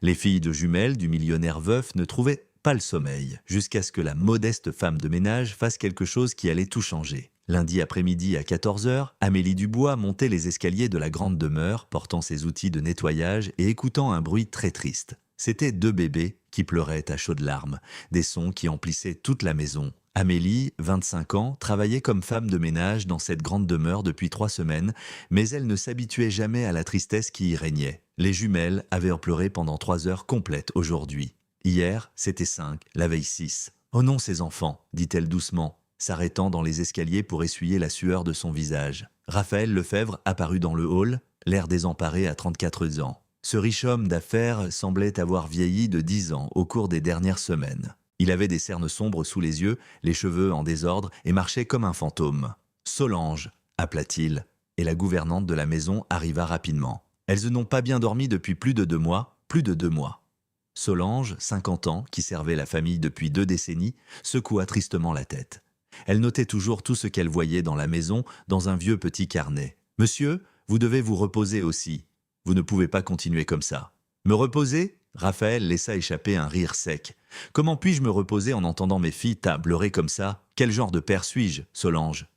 Les filles de jumelles du millionnaire veuf ne trouvaient pas le sommeil, jusqu'à ce que la modeste femme de ménage fasse quelque chose qui allait tout changer. Lundi après-midi à 14 heures, Amélie Dubois montait les escaliers de la grande demeure, portant ses outils de nettoyage et écoutant un bruit très triste. C'étaient deux bébés qui pleuraient à chaudes larmes, des sons qui emplissaient toute la maison. Amélie, 25 ans, travaillait comme femme de ménage dans cette grande demeure depuis 3 semaines, mais elle ne s'habituait jamais à la tristesse qui y régnait. Les jumelles avaient pleuré pendant 3 heures complètes aujourd'hui. Hier, c'était 5, la veille 6. « Oh non, ces enfants !» dit-elle doucement, s'arrêtant dans les escaliers pour essuyer la sueur de son visage. Raphaël Lefebvre apparut dans le hall, l'air désemparé à 34 ans. Ce riche homme d'affaires semblait avoir vieilli de 10 ans au cours des dernières semaines. Il avait des cernes sombres sous les yeux, les cheveux en désordre et marchait comme un fantôme. « Solange !» appela-t-il, et la gouvernante de la maison arriva rapidement. Elles n'ont pas bien dormi depuis plus de 2 mois, plus de 2 mois. Solange, 50 ans, qui servait la famille depuis 2 décennies, secoua tristement la tête. Elle notait toujours tout ce qu'elle voyait dans la maison dans un vieux petit carnet. « Monsieur, vous devez vous reposer aussi. Vous ne pouvez pas continuer comme ça. »« Me reposer ?» Raphaël laissa échapper un rire sec. « Comment puis-je me reposer en entendant mes filles pleurer comme ça? Quel genre de père suis-je, Solange ?»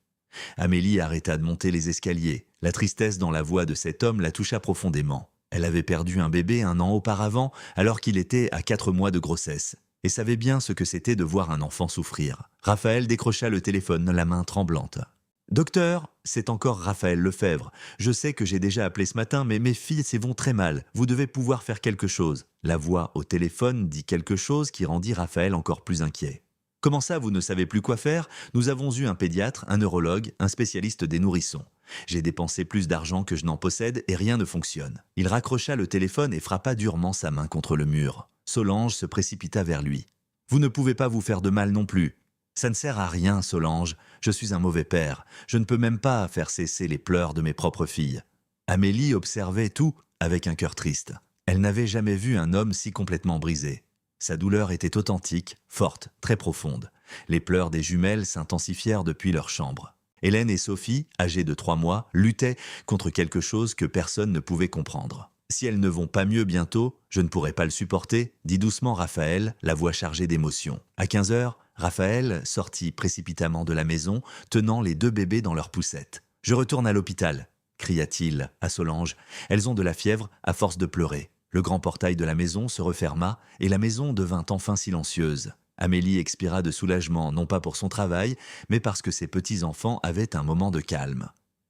Amélie arrêta de monter les escaliers. La tristesse dans la voix de cet homme la toucha profondément. Elle avait perdu un bébé 1 an auparavant, alors qu'il était à 4 mois de grossesse, et savait bien ce que c'était de voir un enfant souffrir. Raphaël décrocha le téléphone, la main tremblante. « Docteur, c'est encore Raphaël Lefebvre. Je sais que j'ai déjà appelé ce matin, mais mes filles vont très mal. Vous devez pouvoir faire quelque chose. » La voix au téléphone dit quelque chose qui rendit Raphaël encore plus inquiet. « Comment ça, vous ne savez plus quoi faire? Nous avons eu un pédiatre, un neurologue, un spécialiste des nourrissons. J'ai dépensé plus d'argent que je n'en possède et rien ne fonctionne. » Il raccrocha le téléphone et frappa durement sa main contre le mur. Solange se précipita vers lui. « Vous ne pouvez pas vous faire de mal non plus. »« Ça ne sert à rien, Solange. Je suis un mauvais père. Je ne peux même pas faire cesser les pleurs de mes propres filles. » Amélie observait tout avec un cœur triste. Elle n'avait jamais vu un homme si complètement brisé. Sa douleur était authentique, forte, très profonde. Les pleurs des jumelles s'intensifièrent depuis leur chambre. Hélène et Sophie, âgées de 3 mois, luttaient contre quelque chose que personne ne pouvait comprendre. « Si elles ne vont pas mieux bientôt, je ne pourrai pas le supporter », dit doucement Raphaël, la voix chargée d'émotion. À 15 heures, Raphaël sortit précipitamment de la maison, tenant les 2 bébés dans leurs poussettes. « Je retourne à l'hôpital », cria-t-il à Solange. « Elles ont de la fièvre à force de pleurer. » Le grand portail de la maison se referma et la maison devint enfin silencieuse. Amélie expira de soulagement, non pas pour son travail, mais parce que ses petits-enfants avaient un moment de calme.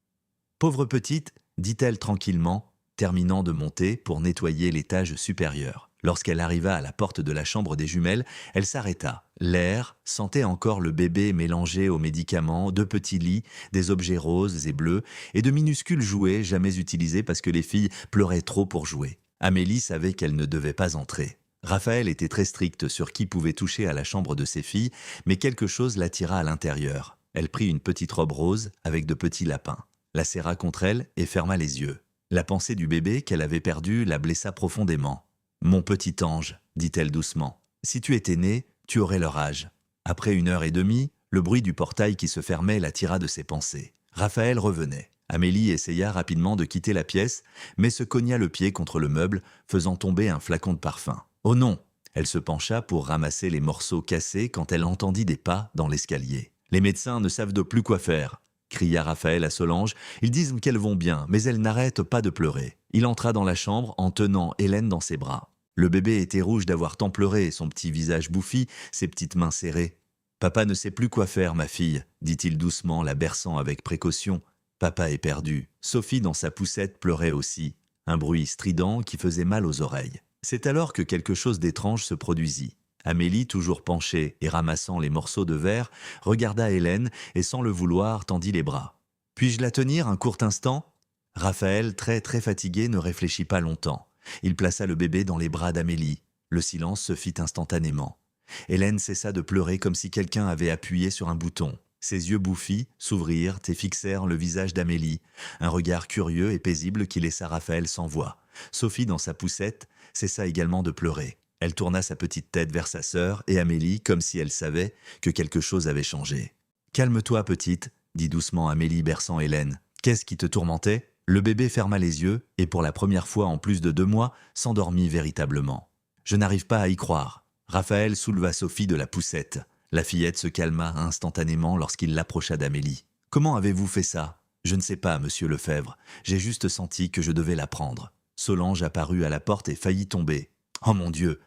« Pauvre petite », dit-elle tranquillement, terminant de monter pour nettoyer l'étage supérieur. Lorsqu'elle arriva à la porte de la chambre des jumelles, elle s'arrêta. L'air sentait encore le bébé mélangé aux médicaments, 2 petits lits, des objets roses et bleus, et de minuscules jouets jamais utilisés parce que les filles pleuraient trop pour jouer. Amélie savait qu'elle ne devait pas entrer. Raphaël était très strict sur qui pouvait toucher à la chambre de ses filles, mais quelque chose l'attira à l'intérieur. Elle prit une petite robe rose avec de petits lapins, la serra contre elle et ferma les yeux. La pensée du bébé qu'elle avait perdu la blessa profondément. « Mon petit ange », dit-elle doucement, « si tu étais né, tu aurais leur âge. » Après 1h30, le bruit du portail qui se fermait l'attira de ses pensées. Raphaël revenait. Amélie essaya rapidement de quitter la pièce, mais se cogna le pied contre le meuble, faisant tomber un flacon de parfum. « Oh non !» Elle se pencha pour ramasser les morceaux cassés quand elle entendit des pas dans l'escalier. « Les médecins ne savent de plus quoi faire !» cria Raphaël à Solange. « Ils disent qu'elles vont bien, mais elles n'arrêtent pas de pleurer. » Il entra dans la chambre en tenant Hélène dans ses bras. Le bébé était rouge d'avoir tant pleuré, son petit visage bouffi, ses petites mains serrées. « Papa ne sait plus quoi faire, ma fille, » dit-il doucement, la berçant avec précaution. « Papa est perdu. » Sophie, dans sa poussette, pleurait aussi. Un bruit strident qui faisait mal aux oreilles. C'est alors que quelque chose d'étrange se produisit. Amélie, toujours penchée et ramassant les morceaux de verre, regarda Hélène et sans le vouloir tendit les bras. « Puis-je la tenir un court instant ?» Raphaël, très fatigué, ne réfléchit pas longtemps. Il plaça le bébé dans les bras d'Amélie. Le silence se fit instantanément. Hélène cessa de pleurer comme si quelqu'un avait appuyé sur un bouton. Ses yeux bouffis s'ouvrirent et fixèrent le visage d'Amélie, un regard curieux et paisible qui laissa Raphaël sans voix. Sophie, dans sa poussette, cessa également de pleurer. Elle tourna sa petite tête vers sa sœur et Amélie, comme si elle savait que quelque chose avait changé. « Calme-toi, petite », dit doucement Amélie berçant Hélène. « Qu'est-ce qui te tourmentait ?» Le bébé ferma les yeux et pour la première fois en plus de 2 mois, s'endormit véritablement. Je n'arrive pas à y croire. Raphaël souleva Sophie de la poussette. La fillette se calma instantanément lorsqu'il l'approcha d'Amélie. « Comment avez-vous fait ça ?»« Je ne sais pas, monsieur Lefebvre. J'ai juste senti que je devais la prendre. » Solange apparut à la porte et faillit tomber. « Oh mon Dieu !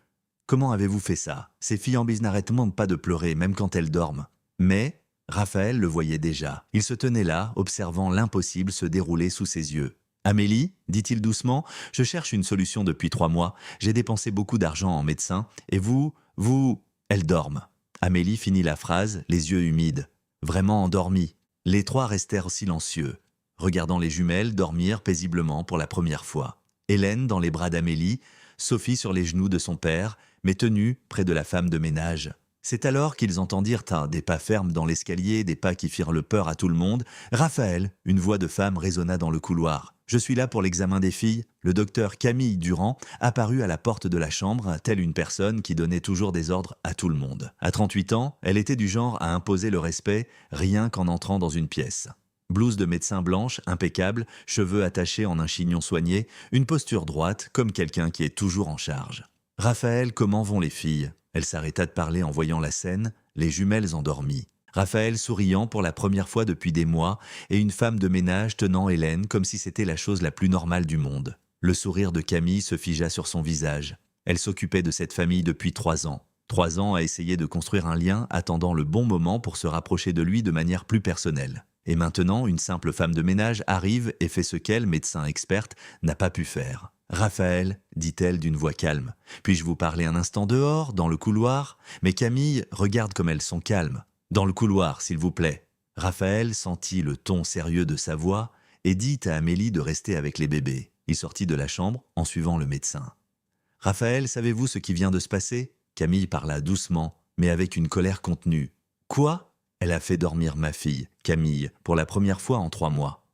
Comment avez-vous fait ça ? Ces filles en bise n'arrêtent pas de pleurer, même quand elles dorment. » Mais Raphaël le voyait déjà. Il se tenait là, observant l'impossible se dérouler sous ses yeux. « Amélie, dit-il doucement, je cherche une solution depuis 3 mois. J'ai dépensé beaucoup d'argent en médecin. Et vous... Elles dorment. » Amélie finit la phrase, les yeux humides. Vraiment endormie. Les 3 restèrent silencieux, regardant les jumelles dormir paisiblement pour la première fois. Hélène dans les bras d'Amélie, Sophie sur les genoux de son père, mais tenue près de la femme de ménage. C'est alors qu'ils entendirent des pas fermes dans l'escalier, des pas qui firent le peur à tout le monde. « Raphaël !» Une voix de femme résonna dans le couloir. « Je suis là pour l'examen des filles. » Le docteur Camille Durand apparut à la porte de la chambre, telle une personne qui donnait toujours des ordres à tout le monde. À 38 ans, elle était du genre à imposer le respect rien qu'en entrant dans une pièce. Blouse de médecin blanche, impeccable, cheveux attachés en un chignon soigné, une posture droite, comme quelqu'un qui est toujours en charge. « Raphaël, comment vont les filles ?» Elle s'arrêta de parler en voyant la scène, les jumelles endormies. Raphaël souriant pour la première fois depuis des mois et une femme de ménage tenant Hélène comme si c'était la chose la plus normale du monde. Le sourire de Camille se figea sur son visage. Elle s'occupait de cette famille depuis 3 ans. 3 ans à essayer de construire un lien attendant le bon moment pour se rapprocher de lui de manière plus personnelle. Et maintenant, une simple femme de ménage arrive et fait ce qu'elle, médecin experte, n'a pas pu faire. « Raphaël, dit-elle d'une voix calme, puis-je vous parler un instant dehors, dans le couloir ? Mais Camille, regarde comme elles sont calmes. Dans le couloir, s'il vous plaît. » Raphaël sentit le ton sérieux de sa voix et dit à Amélie de rester avec les bébés. Il sortit de la chambre en suivant le médecin. « Raphaël, savez-vous ce qui vient de se passer ?» Camille parla doucement, mais avec une colère contenue. « Quoi ? Elle a fait dormir ma fille, Camille, pour la première fois en 3 mois.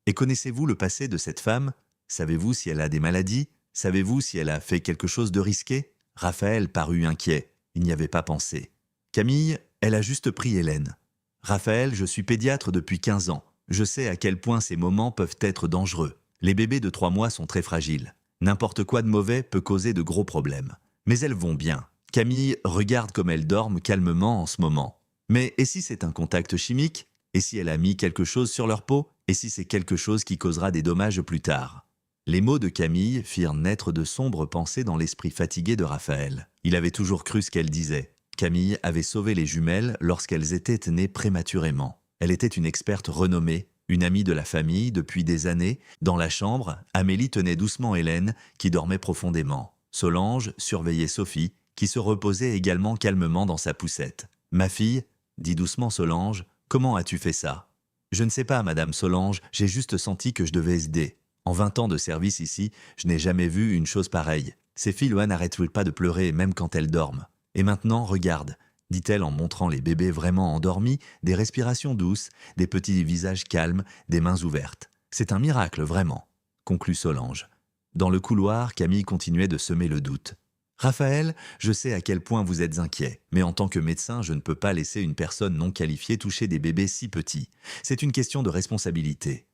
Et connaissez-vous le passé de cette femme ? Savez-vous si elle a des maladies ? Savez-vous si elle a fait quelque chose de risqué ?» Raphaël parut inquiet. Il n'y avait pas pensé. « Camille, elle a juste pris Hélène. Raphaël, je suis pédiatre depuis 15 ans. Je sais à quel point ces moments peuvent être dangereux. Les bébés de 3 mois sont très fragiles. N'importe quoi de mauvais peut causer de gros problèmes. Mais elles vont bien. Camille, regarde comme elles dorment calmement en ce moment. Mais et si c'est un contact chimique ? Et si elle a mis quelque chose sur leur peau ? Et si c'est quelque chose qui causera des dommages plus tard ?» Les mots de Camille firent naître de sombres pensées dans l'esprit fatigué de Raphaël. Il avait toujours cru ce qu'elle disait. Camille avait sauvé les jumelles lorsqu'elles étaient nées prématurément. Elle était une experte renommée, une amie de la famille depuis des années. Dans la chambre, Amélie tenait doucement Hélène, qui dormait profondément. Solange surveillait Sophie, qui se reposait également calmement dans sa poussette. « Ma fille, dit doucement Solange, comment as-tu fait ça ?»« Je ne sais pas, madame Solange, j'ai juste senti que je devais aider. En 20 ans de service ici, je n'ai jamais vu une chose pareille. Ces filles n'arrêtent pas de pleurer même quand elles dorment. Et maintenant, regarde, dit-elle en montrant les bébés vraiment endormis, des respirations douces, des petits visages calmes, des mains ouvertes. C'est un miracle, vraiment, conclut Solange. Dans le couloir, Camille continuait de semer le doute. « Raphaël, je sais à quel point vous êtes inquiet, mais en tant que médecin, je ne peux pas laisser une personne non qualifiée toucher des bébés si petits. C'est une question de responsabilité. »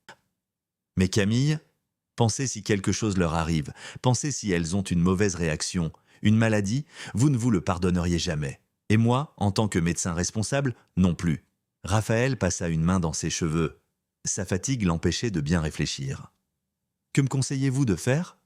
Mais Camille, pensez si quelque chose leur arrive, pensez si elles ont une mauvaise réaction, une maladie, vous ne vous le pardonneriez jamais. Et moi, en tant que médecin responsable, non plus. Raphaël passa une main dans ses cheveux. Sa fatigue l'empêchait de bien réfléchir. « Que me conseillez-vous de faire ? »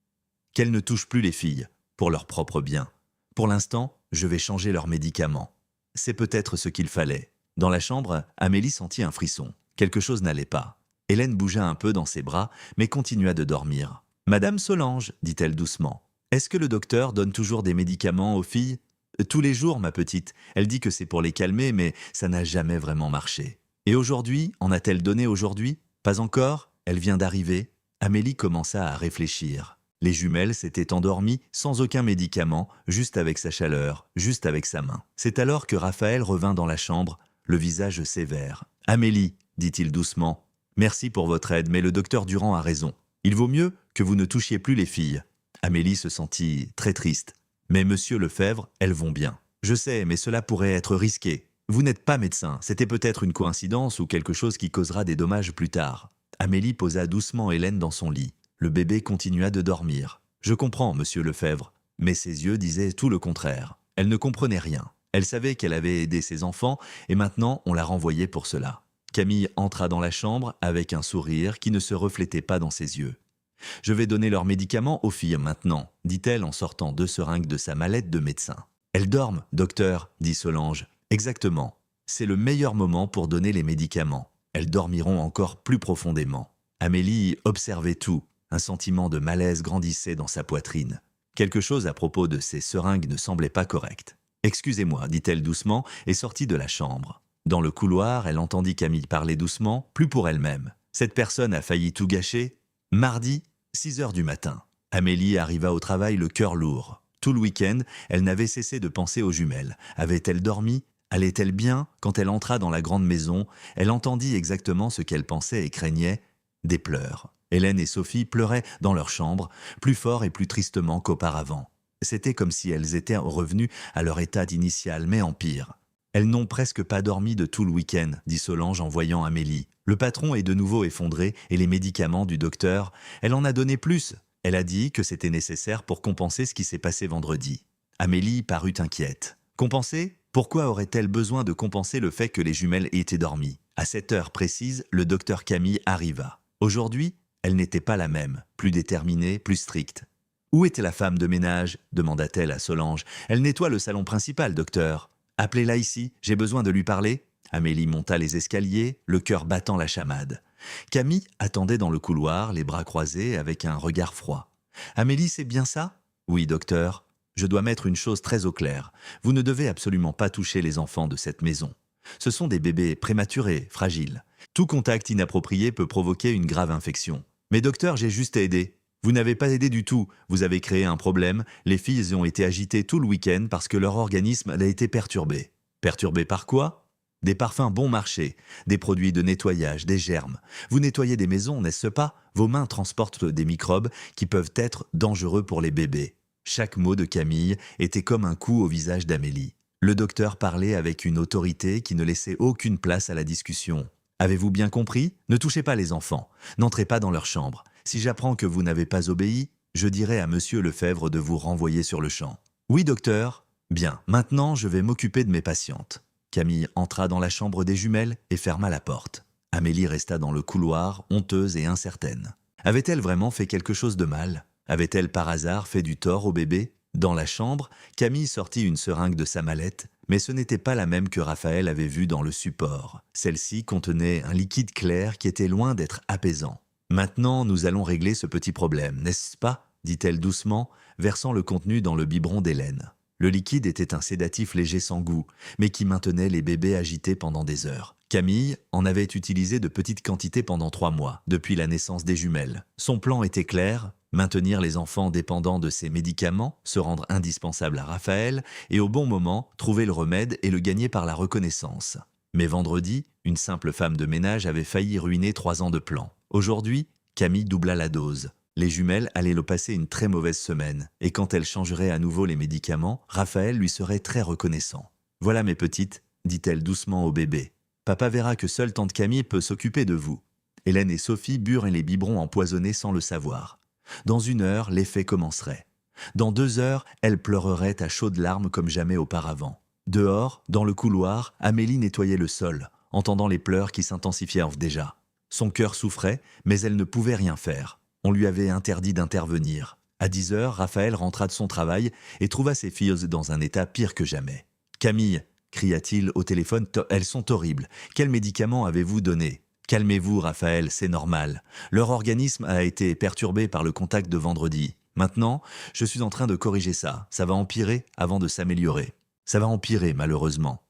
« Qu'elles ne touchent plus les filles, pour leur propre bien. Pour l'instant, je vais changer leurs médicaments. » C'est peut-être ce qu'il fallait. Dans la chambre, Amélie sentit un frisson. Quelque chose n'allait pas. Hélène bougea un peu dans ses bras, mais continua de dormir. « Madame Solange, dit-elle doucement, est-ce que le docteur donne toujours des médicaments aux filles ? » « Tous les jours, ma petite. Elle dit que c'est pour les calmer, mais ça n'a jamais vraiment marché. » « Et aujourd'hui, en a-t-elle donné aujourd'hui ? Pas encore ? Elle vient d'arriver. » Amélie commença à réfléchir. Les jumelles s'étaient endormies sans aucun médicament, juste avec sa chaleur, juste avec sa main. C'est alors que Raphaël revint dans la chambre, le visage sévère. « Amélie, dit-il doucement, merci pour votre aide, mais le docteur Durand a raison. Il vaut mieux que vous ne touchiez plus les filles. » Amélie se sentit très triste. « Mais monsieur Lefebvre, elles vont bien. Je sais, mais cela pourrait être risqué. Vous n'êtes pas médecin, c'était peut-être une coïncidence ou quelque chose qui causera des dommages plus tard. » Amélie posa doucement Hélène dans son lit. Le bébé continua de dormir. « Je comprends, monsieur Lefebvre. » Mais ses yeux disaient tout le contraire. Elle ne comprenait rien. Elle savait qu'elle avait aidé ses enfants et maintenant on la renvoyait pour cela. Camille entra dans la chambre avec un sourire qui ne se reflétait pas dans ses yeux. « Je vais donner leurs médicaments aux filles maintenant, » dit-elle en sortant 2 seringues de sa mallette de médecin. « Elles dorment, docteur, » dit Solange. « Exactement. C'est le meilleur moment pour donner les médicaments. Elles dormiront encore plus profondément. » Amélie observait tout. Un sentiment de malaise grandissait dans sa poitrine. Quelque chose à propos de ces seringues ne semblait pas correct. « Excusez-moi, » dit-elle doucement et sortit de la chambre. Dans le couloir, elle entendit Camille parler doucement, plus pour elle-même. Cette personne a failli tout gâcher. Mardi, 6 heures du matin. Amélie arriva au travail le cœur lourd. Tout le week-end, elle n'avait cessé de penser aux jumelles. Avait-elle dormi ? Allait-elle bien ? Quand elle entra dans la grande maison, elle entendit exactement ce qu'elle pensait et craignait, des pleurs. Hélène et Sophie pleuraient dans leur chambre, plus fort et plus tristement qu'auparavant. C'était comme si elles étaient revenues à leur état initial, mais en pire. « Elles n'ont presque pas dormi de tout le week-end, » dit Solange en voyant Amélie. « Le patron est de nouveau effondré et les médicaments du docteur, elle en a donné plus. Elle a dit que c'était nécessaire pour compenser ce qui s'est passé vendredi. » Amélie parut inquiète. « Compenser ? Pourquoi aurait-elle besoin de compenser le fait que les jumelles aient été dormies ? » À cette heure précise, le docteur Camille arriva. Aujourd'hui, elle n'était pas la même, plus déterminée, plus stricte. « Où était la femme de ménage ?» demanda-t-elle à Solange. « Elle nettoie le salon principal, docteur. »« Appelez-la ici, j'ai besoin de lui parler. » Amélie monta les escaliers, le cœur battant la chamade. Camille attendait dans le couloir, les bras croisés, avec un regard froid. « Amélie, c'est bien ça ?»« Oui, docteur. Je dois mettre une chose très au clair. Vous ne devez absolument pas toucher les enfants de cette maison. Ce sont des bébés prématurés, fragiles. Tout contact inapproprié peut provoquer une grave infection. Mais docteur, j'ai juste aidé. Vous n'avez pas aidé du tout. Vous avez créé un problème. Les filles ont été agitées tout le week-end parce que leur organisme a été perturbé. Perturbé par quoi ? Des parfums bon marché, des produits de nettoyage, des germes. Vous nettoyez des maisons, n'est-ce pas ? Vos mains transportent des microbes qui peuvent être dangereux pour les bébés. » Chaque mot de Camille était comme un coup au visage d'Amélie. Le docteur parlait avec une autorité qui ne laissait aucune place à la discussion. « Avez-vous bien compris ? Ne touchez pas les enfants. N'entrez pas dans leur chambre. Si j'apprends que vous n'avez pas obéi, je dirai à monsieur Lefebvre de vous renvoyer sur le champ. »« Oui, docteur. »« Bien, maintenant je vais m'occuper de mes patientes. » Camille entra dans la chambre des jumelles et ferma la porte. Amélie resta dans le couloir, honteuse et incertaine. Avait-elle vraiment fait quelque chose de mal ? Avait-elle par hasard fait du tort au bébé ? Dans la chambre, Camille sortit une seringue de sa mallette, mais ce n'était pas la même que Raphaël avait vue dans le support. Celle-ci contenait un liquide clair qui était loin d'être apaisant. « Maintenant, nous allons régler ce petit problème, n'est-ce pas ?» dit-elle doucement, versant le contenu dans le biberon d'Hélène. Le liquide était un sédatif léger sans goût, mais qui maintenait les bébés agités pendant des heures. Camille en avait utilisé de petites quantités pendant 3 mois, depuis la naissance des jumelles. Son plan était clair, maintenir les enfants dépendants de ces médicaments, se rendre indispensable à Raphaël, et au bon moment, trouver le remède et le gagner par la reconnaissance. Mais vendredi, une simple femme de ménage avait failli ruiner 3 ans de plan. Aujourd'hui, Camille doubla la dose. Les jumelles allaient le passer une très mauvaise semaine, et quand elle changerait à nouveau les médicaments, Raphaël lui serait très reconnaissant. « Voilà mes petites, » dit-elle doucement au bébé. « Papa verra que seule tante Camille peut s'occuper de vous. » Hélène et Sophie burent les biberons empoisonnés sans le savoir. Dans 1 heure, l'effet commencerait. Dans 2 heures, elle pleurerait à chaudes larmes comme jamais auparavant. Dehors, dans le couloir, Amélie nettoyait le sol, entendant les pleurs qui s'intensifièrent déjà. Son cœur souffrait, mais elle ne pouvait rien faire. On lui avait interdit d'intervenir. À 10 heures, Raphaël rentra de son travail et trouva ses filles dans un état pire que jamais. « Camille !» cria-t-il au téléphone, « elles sont horribles. Quels médicaments avez-vous donné ? Calmez-vous, Raphaël, c'est normal. Leur organisme a été perturbé par le contact de vendredi. Maintenant, je suis en train de corriger ça. Ça va empirer avant de s'améliorer. Ça va empirer, malheureusement.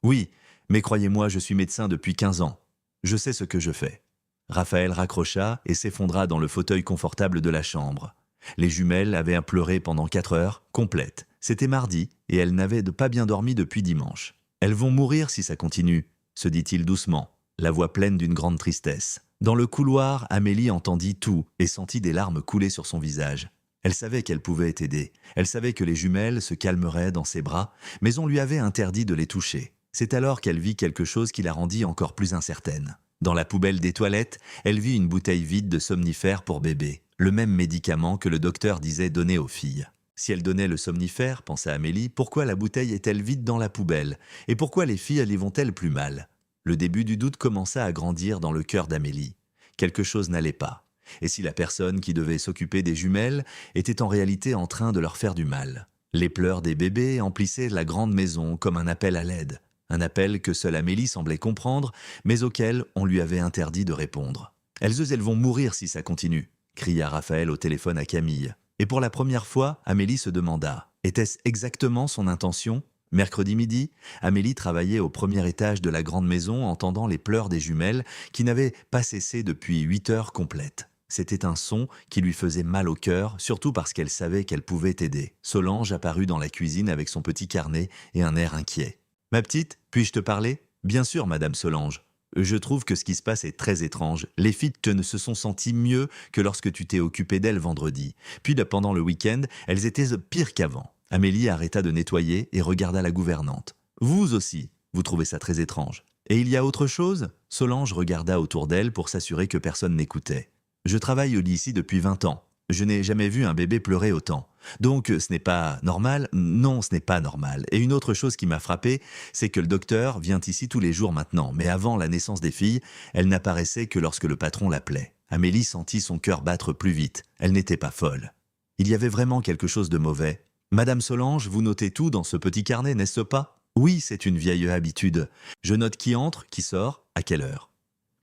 Oui, mais croyez-moi, je suis médecin depuis 15 ans. Je sais ce que je fais. » Raphaël raccrocha et s'effondra dans le fauteuil confortable de la chambre. Les jumelles avaient pleuré pendant 4 heures, complètes. C'était mardi, et elles n'avaient pas bien dormi depuis dimanche. « Elles vont mourir si ça continue, » se dit-il doucement, la voix pleine d'une grande tristesse. Dans le couloir, Amélie entendit tout et sentit des larmes couler sur son visage. Elle savait qu'elle pouvait aider. Elle savait que les jumelles se calmeraient dans ses bras, mais on lui avait interdit de les toucher. C'est alors qu'elle vit quelque chose qui la rendit encore plus incertaine. Dans la poubelle des toilettes, elle vit une bouteille vide de somnifère pour bébé, le même médicament que le docteur disait donner aux filles. Si elle donnait le somnifère, pensa Amélie, pourquoi la bouteille est-elle vide dans la poubelle? Et pourquoi les filles y vont-elles plus mal? Le début du doute commença à grandir dans le cœur d'Amélie. Quelque chose n'allait pas. Et si la personne qui devait s'occuper des jumelles était en réalité en train de leur faire du mal? Les pleurs des bébés emplissaient la grande maison comme un appel à l'aide. Un appel que seule Amélie semblait comprendre, mais auquel on lui avait interdit de répondre. « Elles vont mourir si ça continue !» cria Raphaël au téléphone à Camille. Et pour la première fois, Amélie se demanda, était-ce exactement son intention? Mercredi midi, Amélie travaillait au premier étage de la grande maison, entendant les pleurs des jumelles qui n'avaient pas cessé depuis 8 heures complètes. C'était un son qui lui faisait mal au cœur, surtout parce qu'elle savait qu'elle pouvait aider. Solange apparut dans la cuisine avec son petit carnet et un air inquiet. « Ma petite, puis-je te parler ?»« Bien sûr, Madame Solange. Je trouve que ce qui se passe est très étrange. Les filles ne se sont senties mieux que lorsque tu t'es occupée d'elles vendredi. Puis pendant le week-end, elles étaient pires qu'avant. » Amélie arrêta de nettoyer et regarda la gouvernante. « Vous aussi, vous trouvez ça très étrange. Et il y a autre chose ?» Solange regarda autour d'elle pour s'assurer que personne n'écoutait. « Je travaille ici depuis 20 ans. Je n'ai jamais vu un bébé pleurer autant. Donc ce n'est pas normal? Non, ce n'est pas normal. Et une autre chose qui m'a frappée, c'est que le docteur vient ici tous les jours maintenant. Mais avant la naissance des filles, elle n'apparaissait que lorsque le patron l'appelait. » Amélie sentit son cœur battre plus vite. Elle n'était pas folle. Il y avait vraiment quelque chose de mauvais. « Madame Solange, vous notez tout dans ce petit carnet, n'est-ce pas? » « Oui, c'est une vieille habitude. Je note qui entre, qui sort, à quelle heure. »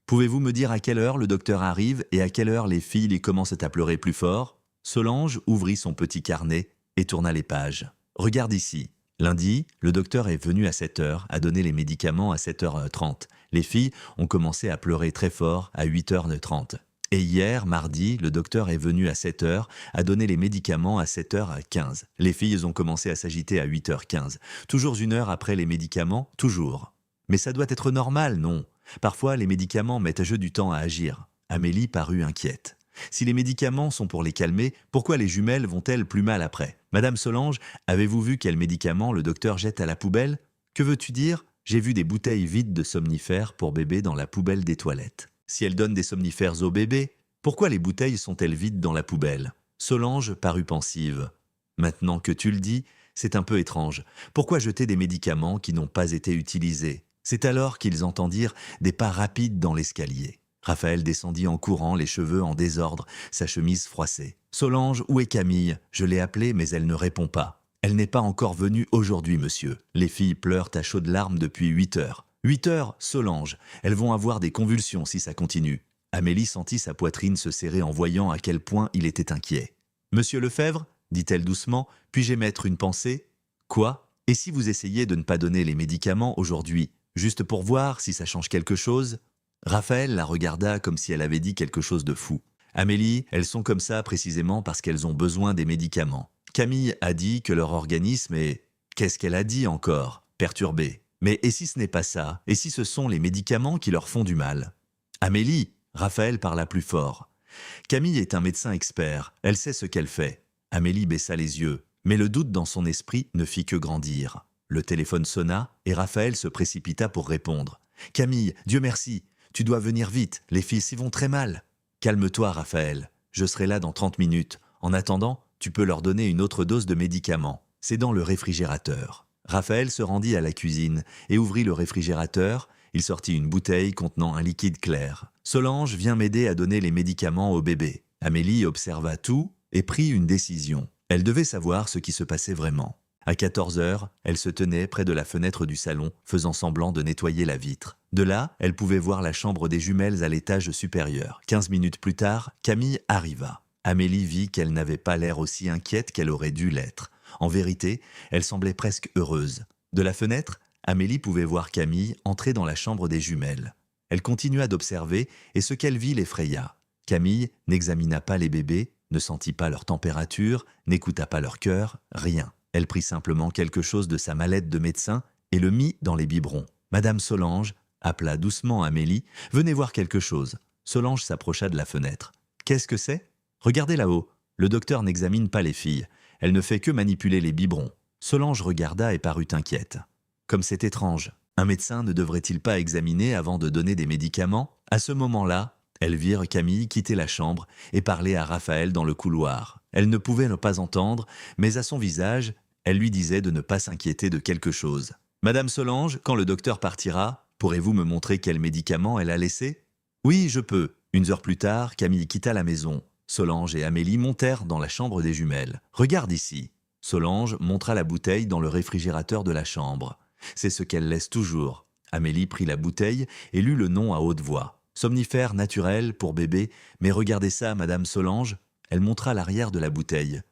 « Pouvez-vous me dire à quelle heure le docteur arrive et à quelle heure les filles les commencent à pleurer plus fort ?» Solange ouvrit son petit carnet et tourna les pages. « Regarde ici. Lundi, le docteur est venu à 7 heures, a donné les médicaments à 7h30. Les filles ont commencé à pleurer très fort à 8h30. Et hier, mardi, le docteur est venu à 7 heures, a donné les médicaments à 7h15. Les filles ont commencé à s'agiter à 8h15. Toujours 1 heure après les médicaments, toujours. Mais ça doit être normal, non? Parfois, les médicaments mettent à jeu du temps à agir. » Amélie parut inquiète. « Si les médicaments sont pour les calmer, pourquoi les jumelles vont-elles plus mal après? Madame Solange, avez-vous vu quel médicament le docteur jette à la poubelle? Que veux-tu dire? J'ai vu des bouteilles vides de somnifères pour bébé dans la poubelle des toilettes. Si elle donne des somnifères au bébé, pourquoi les bouteilles sont-elles vides dans la poubelle? » Solange parut pensive. « Maintenant que tu le dis, c'est un peu étrange. Pourquoi jeter des médicaments qui n'ont pas été utilisés? » C'est alors qu'ils entendirent des pas rapides dans l'escalier. Raphaël descendit en courant, les cheveux en désordre, sa chemise froissée. « Solange, où est Camille? Je l'ai appelée, mais elle ne répond pas. »« Elle n'est pas encore venue aujourd'hui, monsieur. Les filles pleurent à chaudes larmes depuis 8 heures. »« 8 heures, Solange. Elles vont avoir des convulsions si ça continue. » Amélie sentit sa poitrine se serrer en voyant à quel point il était inquiet. « Monsieur Lefebvre, dit-elle doucement, puis-je émettre une pensée? »« Quoi? Et si vous essayez de ne pas donner les médicaments aujourd'hui? Juste pour voir si ça change quelque chose ?» Raphaël la regarda comme si elle avait dit quelque chose de fou. « Amélie, elles sont comme ça précisément parce qu'elles ont besoin des médicaments. Camille a dit que leur organisme est... » Qu'est-ce qu'elle a dit encore? Perturbé. « Mais et si ce n'est pas ça? Et si ce sont les médicaments qui leur font du mal? »« Amélie !» Raphaël parla plus fort. « Camille est un médecin expert. Elle sait ce qu'elle fait. » Amélie baissa les yeux, mais le doute dans son esprit ne fit que grandir. Le téléphone sonna et Raphaël se précipita pour répondre. « Camille, Dieu merci, tu dois venir vite, les filles s'y vont très mal. »« Calme-toi, Raphaël, je serai là dans 30 minutes. En attendant, tu peux leur donner une autre dose de médicaments. C'est dans le réfrigérateur. » Raphaël se rendit à la cuisine et ouvrit le réfrigérateur. Il sortit une bouteille contenant un liquide clair. « Solange, viens m'aider à donner les médicaments au bébé. » Amélie observa tout et prit une décision. Elle devait savoir ce qui se passait vraiment. À 14 heures, elle se tenait près de la fenêtre du salon, faisant semblant de nettoyer la vitre. De là, elle pouvait voir la chambre des jumelles à l'étage supérieur. 15 minutes plus tard, Camille arriva. Amélie vit qu'elle n'avait pas l'air aussi inquiète qu'elle aurait dû l'être. En vérité, elle semblait presque heureuse. De la fenêtre, Amélie pouvait voir Camille entrer dans la chambre des jumelles. Elle continua d'observer et ce qu'elle vit l'effraya. Camille n'examina pas les bébés, ne sentit pas leur température, n'écouta pas leur cœur, rien. Elle prit simplement quelque chose de sa mallette de médecin et le mit dans les biberons. Madame Solange appela doucement Amélie. « Venez voir quelque chose. » Solange s'approcha de la fenêtre. « Qu'est-ce que c'est? Regardez là-haut. Le docteur n'examine pas les filles. Elle ne fait que manipuler les biberons. » Solange regarda et parut inquiète. « Comme c'est étrange. Un médecin ne devrait-il pas examiner avant de donner des médicaments ? À ce moment-là, elles virent Camille quitter la chambre et parler à Raphaël dans le couloir. Elle ne pouvait ne pas entendre, mais à son visage, elle lui disait de ne pas s'inquiéter de quelque chose. « Madame Solange, quand le docteur partira, pourrez-vous me montrer quel médicament elle a laissé ?»« Oui, je peux. » 1 heure plus tard, Camille quitta la maison. Solange et Amélie montèrent dans la chambre des jumelles. « Regarde ici. » Solange montra la bouteille dans le réfrigérateur de la chambre. C'est ce qu'elle laisse toujours. Amélie prit la bouteille et lut le nom à haute voix. Somnifère naturel pour bébé, mais regardez ça, Madame Solange. Elle montra l'arrière de la bouteille.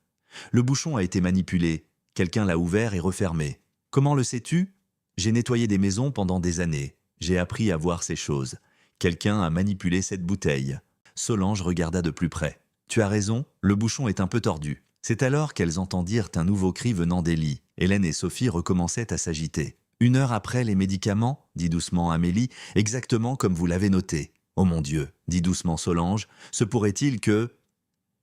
Le bouchon a été manipulé. Quelqu'un l'a ouvert et refermé. Comment le sais-tu? J'ai nettoyé des maisons pendant des années. J'ai appris à voir ces choses. Quelqu'un a manipulé cette bouteille. Solange regarda de plus près. Tu as raison, le bouchon est un peu tordu. C'est alors qu'elles entendirent un nouveau cri venant des lits. Hélène et Sophie recommençaient à s'agiter. 1 heure après les médicaments, dit doucement Amélie, exactement comme vous l'avez noté. Oh mon Dieu, dit doucement Solange, se pourrait-il que...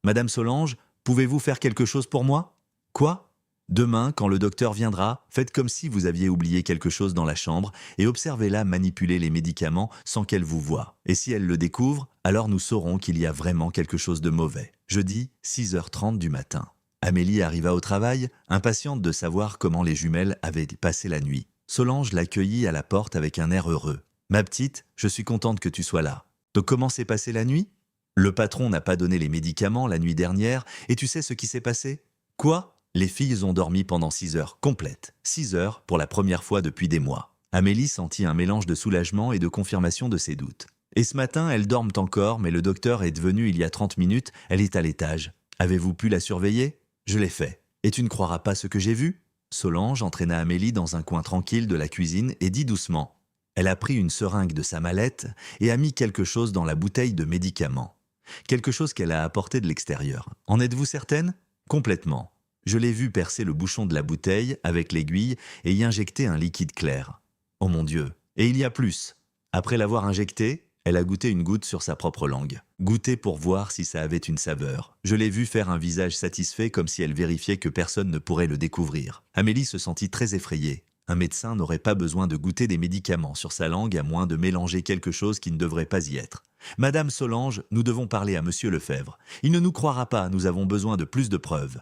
Madame Solange, pouvez-vous faire quelque chose pour moi? Quoi? Demain, quand le docteur viendra, faites comme si vous aviez oublié quelque chose dans la chambre et observez-la manipuler les médicaments sans qu'elle vous voie. Et si elle le découvre, alors nous saurons qu'il y a vraiment quelque chose de mauvais. Jeudi, 6h30 du matin. Amélie arriva au travail, impatiente de savoir comment les jumelles avaient passé la nuit. Solange l'accueillit à la porte avec un air heureux. « Ma petite, je suis contente que tu sois là. Donc comment s'est passée la nuit? Le patron n'a pas donné les médicaments la nuit dernière et tu sais ce qui s'est passé? Quoi? Les filles ont dormi pendant 6 heures complètes. 6 heures pour la première fois depuis des mois. » Amélie sentit un mélange de soulagement et de confirmation de ses doutes. « Et ce matin, elles dorment encore, mais le docteur est venu il y a 30 minutes, elle est à l'étage. Avez-vous pu la surveiller? Je l'ai fait. Et tu ne croiras pas ce que j'ai vu? » Solange entraîna Amélie dans un coin tranquille de la cuisine et dit doucement. Elle a pris une seringue de sa mallette et a mis quelque chose dans la bouteille de médicaments. Quelque chose qu'elle a apporté de l'extérieur. En êtes-vous certaine? Complètement. Je l'ai vu percer le bouchon de la bouteille avec l'aiguille et y injecter un liquide clair. Oh mon Dieu! Et il y a plus. Après l'avoir injecté, elle a goûté une goutte sur sa propre langue. Goûté pour voir si ça avait une saveur. Je l'ai vu faire un visage satisfait comme si elle vérifiait que personne ne pourrait le découvrir. Amélie se sentit très effrayée. Un médecin n'aurait pas besoin de goûter des médicaments sur sa langue à moins de mélanger quelque chose qui ne devrait pas y être. « Madame Solange, nous devons parler à Monsieur Lefebvre. Il ne nous croira pas, nous avons besoin de plus de preuves. »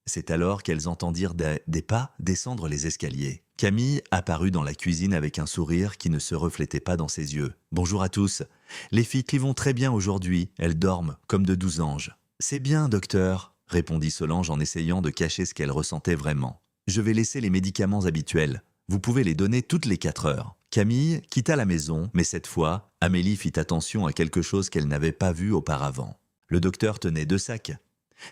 C'est alors qu'elles entendirent des pas descendre les escaliers. Camille apparut dans la cuisine avec un sourire qui ne se reflétait pas dans ses yeux. « Bonjour à tous. Les filles vont très bien aujourd'hui. Elles dorment comme de 12 anges. »« C'est bien, docteur, » répondit Solange en essayant de cacher ce qu'elle ressentait vraiment. « Je vais laisser les médicaments habituels. Vous pouvez les donner toutes les 4 heures. » Camille quitta la maison, mais cette fois, Amélie fit attention à quelque chose qu'elle n'avait pas vu auparavant. Le docteur tenait 2 sacs.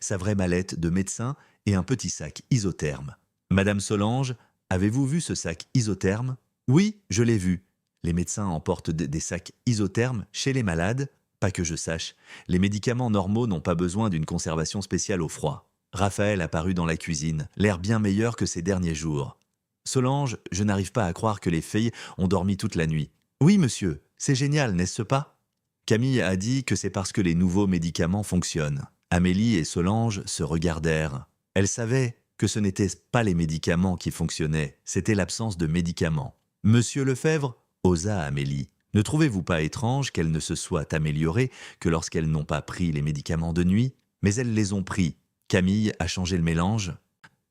Sa vraie mallette de médecin et un petit sac isotherme. « Madame Solange, avez-vous vu ce sac isotherme ?»« Oui, je l'ai vu. Les médecins emportent des sacs isothermes chez les malades. Pas que je sache. Les médicaments normaux n'ont pas besoin d'une conservation spéciale au froid. » Raphaël apparut dans la cuisine, l'air bien meilleur que ces derniers jours. « Solange, je n'arrive pas à croire que les filles ont dormi toute la nuit. »« Oui, monsieur, c'est génial, n'est-ce pas ?» Camille a dit que c'est parce que les nouveaux médicaments fonctionnent. Amélie et Solange se regardèrent. Elles savaient que ce n'étaient pas les médicaments qui fonctionnaient, c'était l'absence de médicaments. « Monsieur Lefebvre ?» osa Amélie. « Ne trouvez-vous pas étrange qu'elles ne se soient améliorées que lorsqu'elles n'ont pas pris les médicaments de nuit? Mais elles les ont pris. Camille a changé le mélange.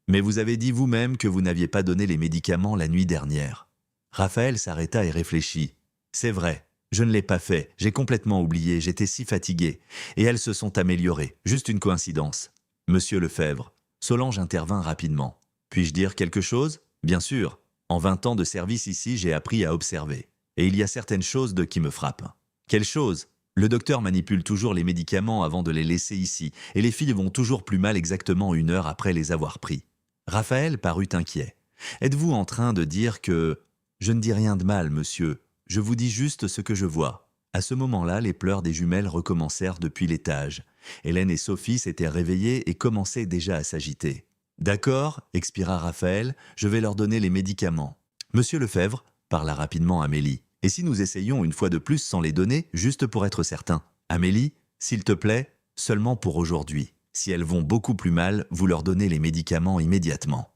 Mais vous avez dit vous-même que vous n'aviez pas donné les médicaments la nuit dernière. » Raphaël s'arrêta et réfléchit. « C'est vrai, je ne l'ai pas fait, j'ai complètement oublié, j'étais si fatigué. Et elles se sont améliorées, juste une coïncidence. » Monsieur Lefebvre. Solange intervint rapidement. « Puis-je dire quelque chose? Bien sûr. En 20 ans de service ici, j'ai appris à observer. Et il y a certaines choses qui me frappent. » « Quelles choses? Le docteur manipule toujours les médicaments avant de les laisser ici, et les filles vont toujours plus mal exactement 1 heure après les avoir pris. » Raphaël parut inquiet. « Êtes-vous en train de dire que... »« Je ne dis rien de mal, monsieur. Je vous dis juste ce que je vois. » À ce moment-là, les pleurs des jumelles recommencèrent depuis l'étage. Hélène et Sophie s'étaient réveillées et commençaient déjà à s'agiter. « D'accord, » expira Raphaël, « je vais leur donner les médicaments. »« Monsieur Lefebvre, » parla rapidement Amélie. « Et si nous essayons une fois de plus sans les donner, juste pour être certain? Amélie, s'il te plaît, seulement pour aujourd'hui. Si elles vont beaucoup plus mal, vous leur donnez les médicaments immédiatement. »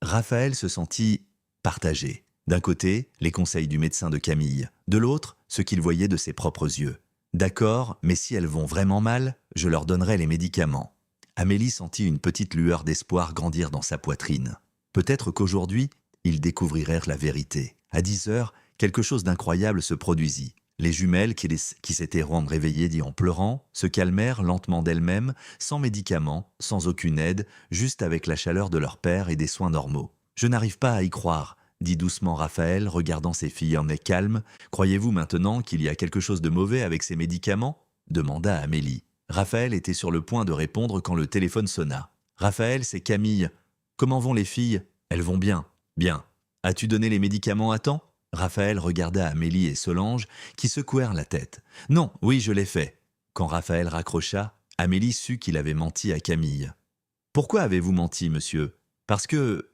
Raphaël se sentit partagé. D'un côté, les conseils du médecin de Camille. De l'autre, ce qu'il voyait de ses propres yeux. « D'accord, mais si elles vont vraiment mal, je leur donnerai les médicaments. » Amélie sentit une petite lueur d'espoir grandir dans sa poitrine. Peut-être qu'aujourd'hui, ils découvrirent la vérité. À 10 heures, quelque chose d'incroyable se produisit. Les jumelles qui s'étaient réveillées en pleurant se calmèrent lentement d'elles-mêmes, sans médicaments, sans aucune aide, juste avec la chaleur de leur père et des soins normaux. « Je n'arrive pas à y croire », dit doucement Raphaël, regardant ses filles en nez calme. « Croyez-vous maintenant qu'il y a quelque chose de mauvais avec ces médicaments ?» demanda Amélie. Raphaël était sur le point de répondre quand le téléphone sonna. « Raphaël, c'est Camille. Comment vont les filles ? Elles vont bien. Bien. As-tu donné les médicaments à temps ?» Raphaël regarda Amélie et Solange, qui secouèrent la tête. « Non, oui, je l'ai fait. » Quand Raphaël raccrocha, Amélie sut qu'il avait menti à Camille. « Pourquoi avez-vous menti, monsieur ? » Parce que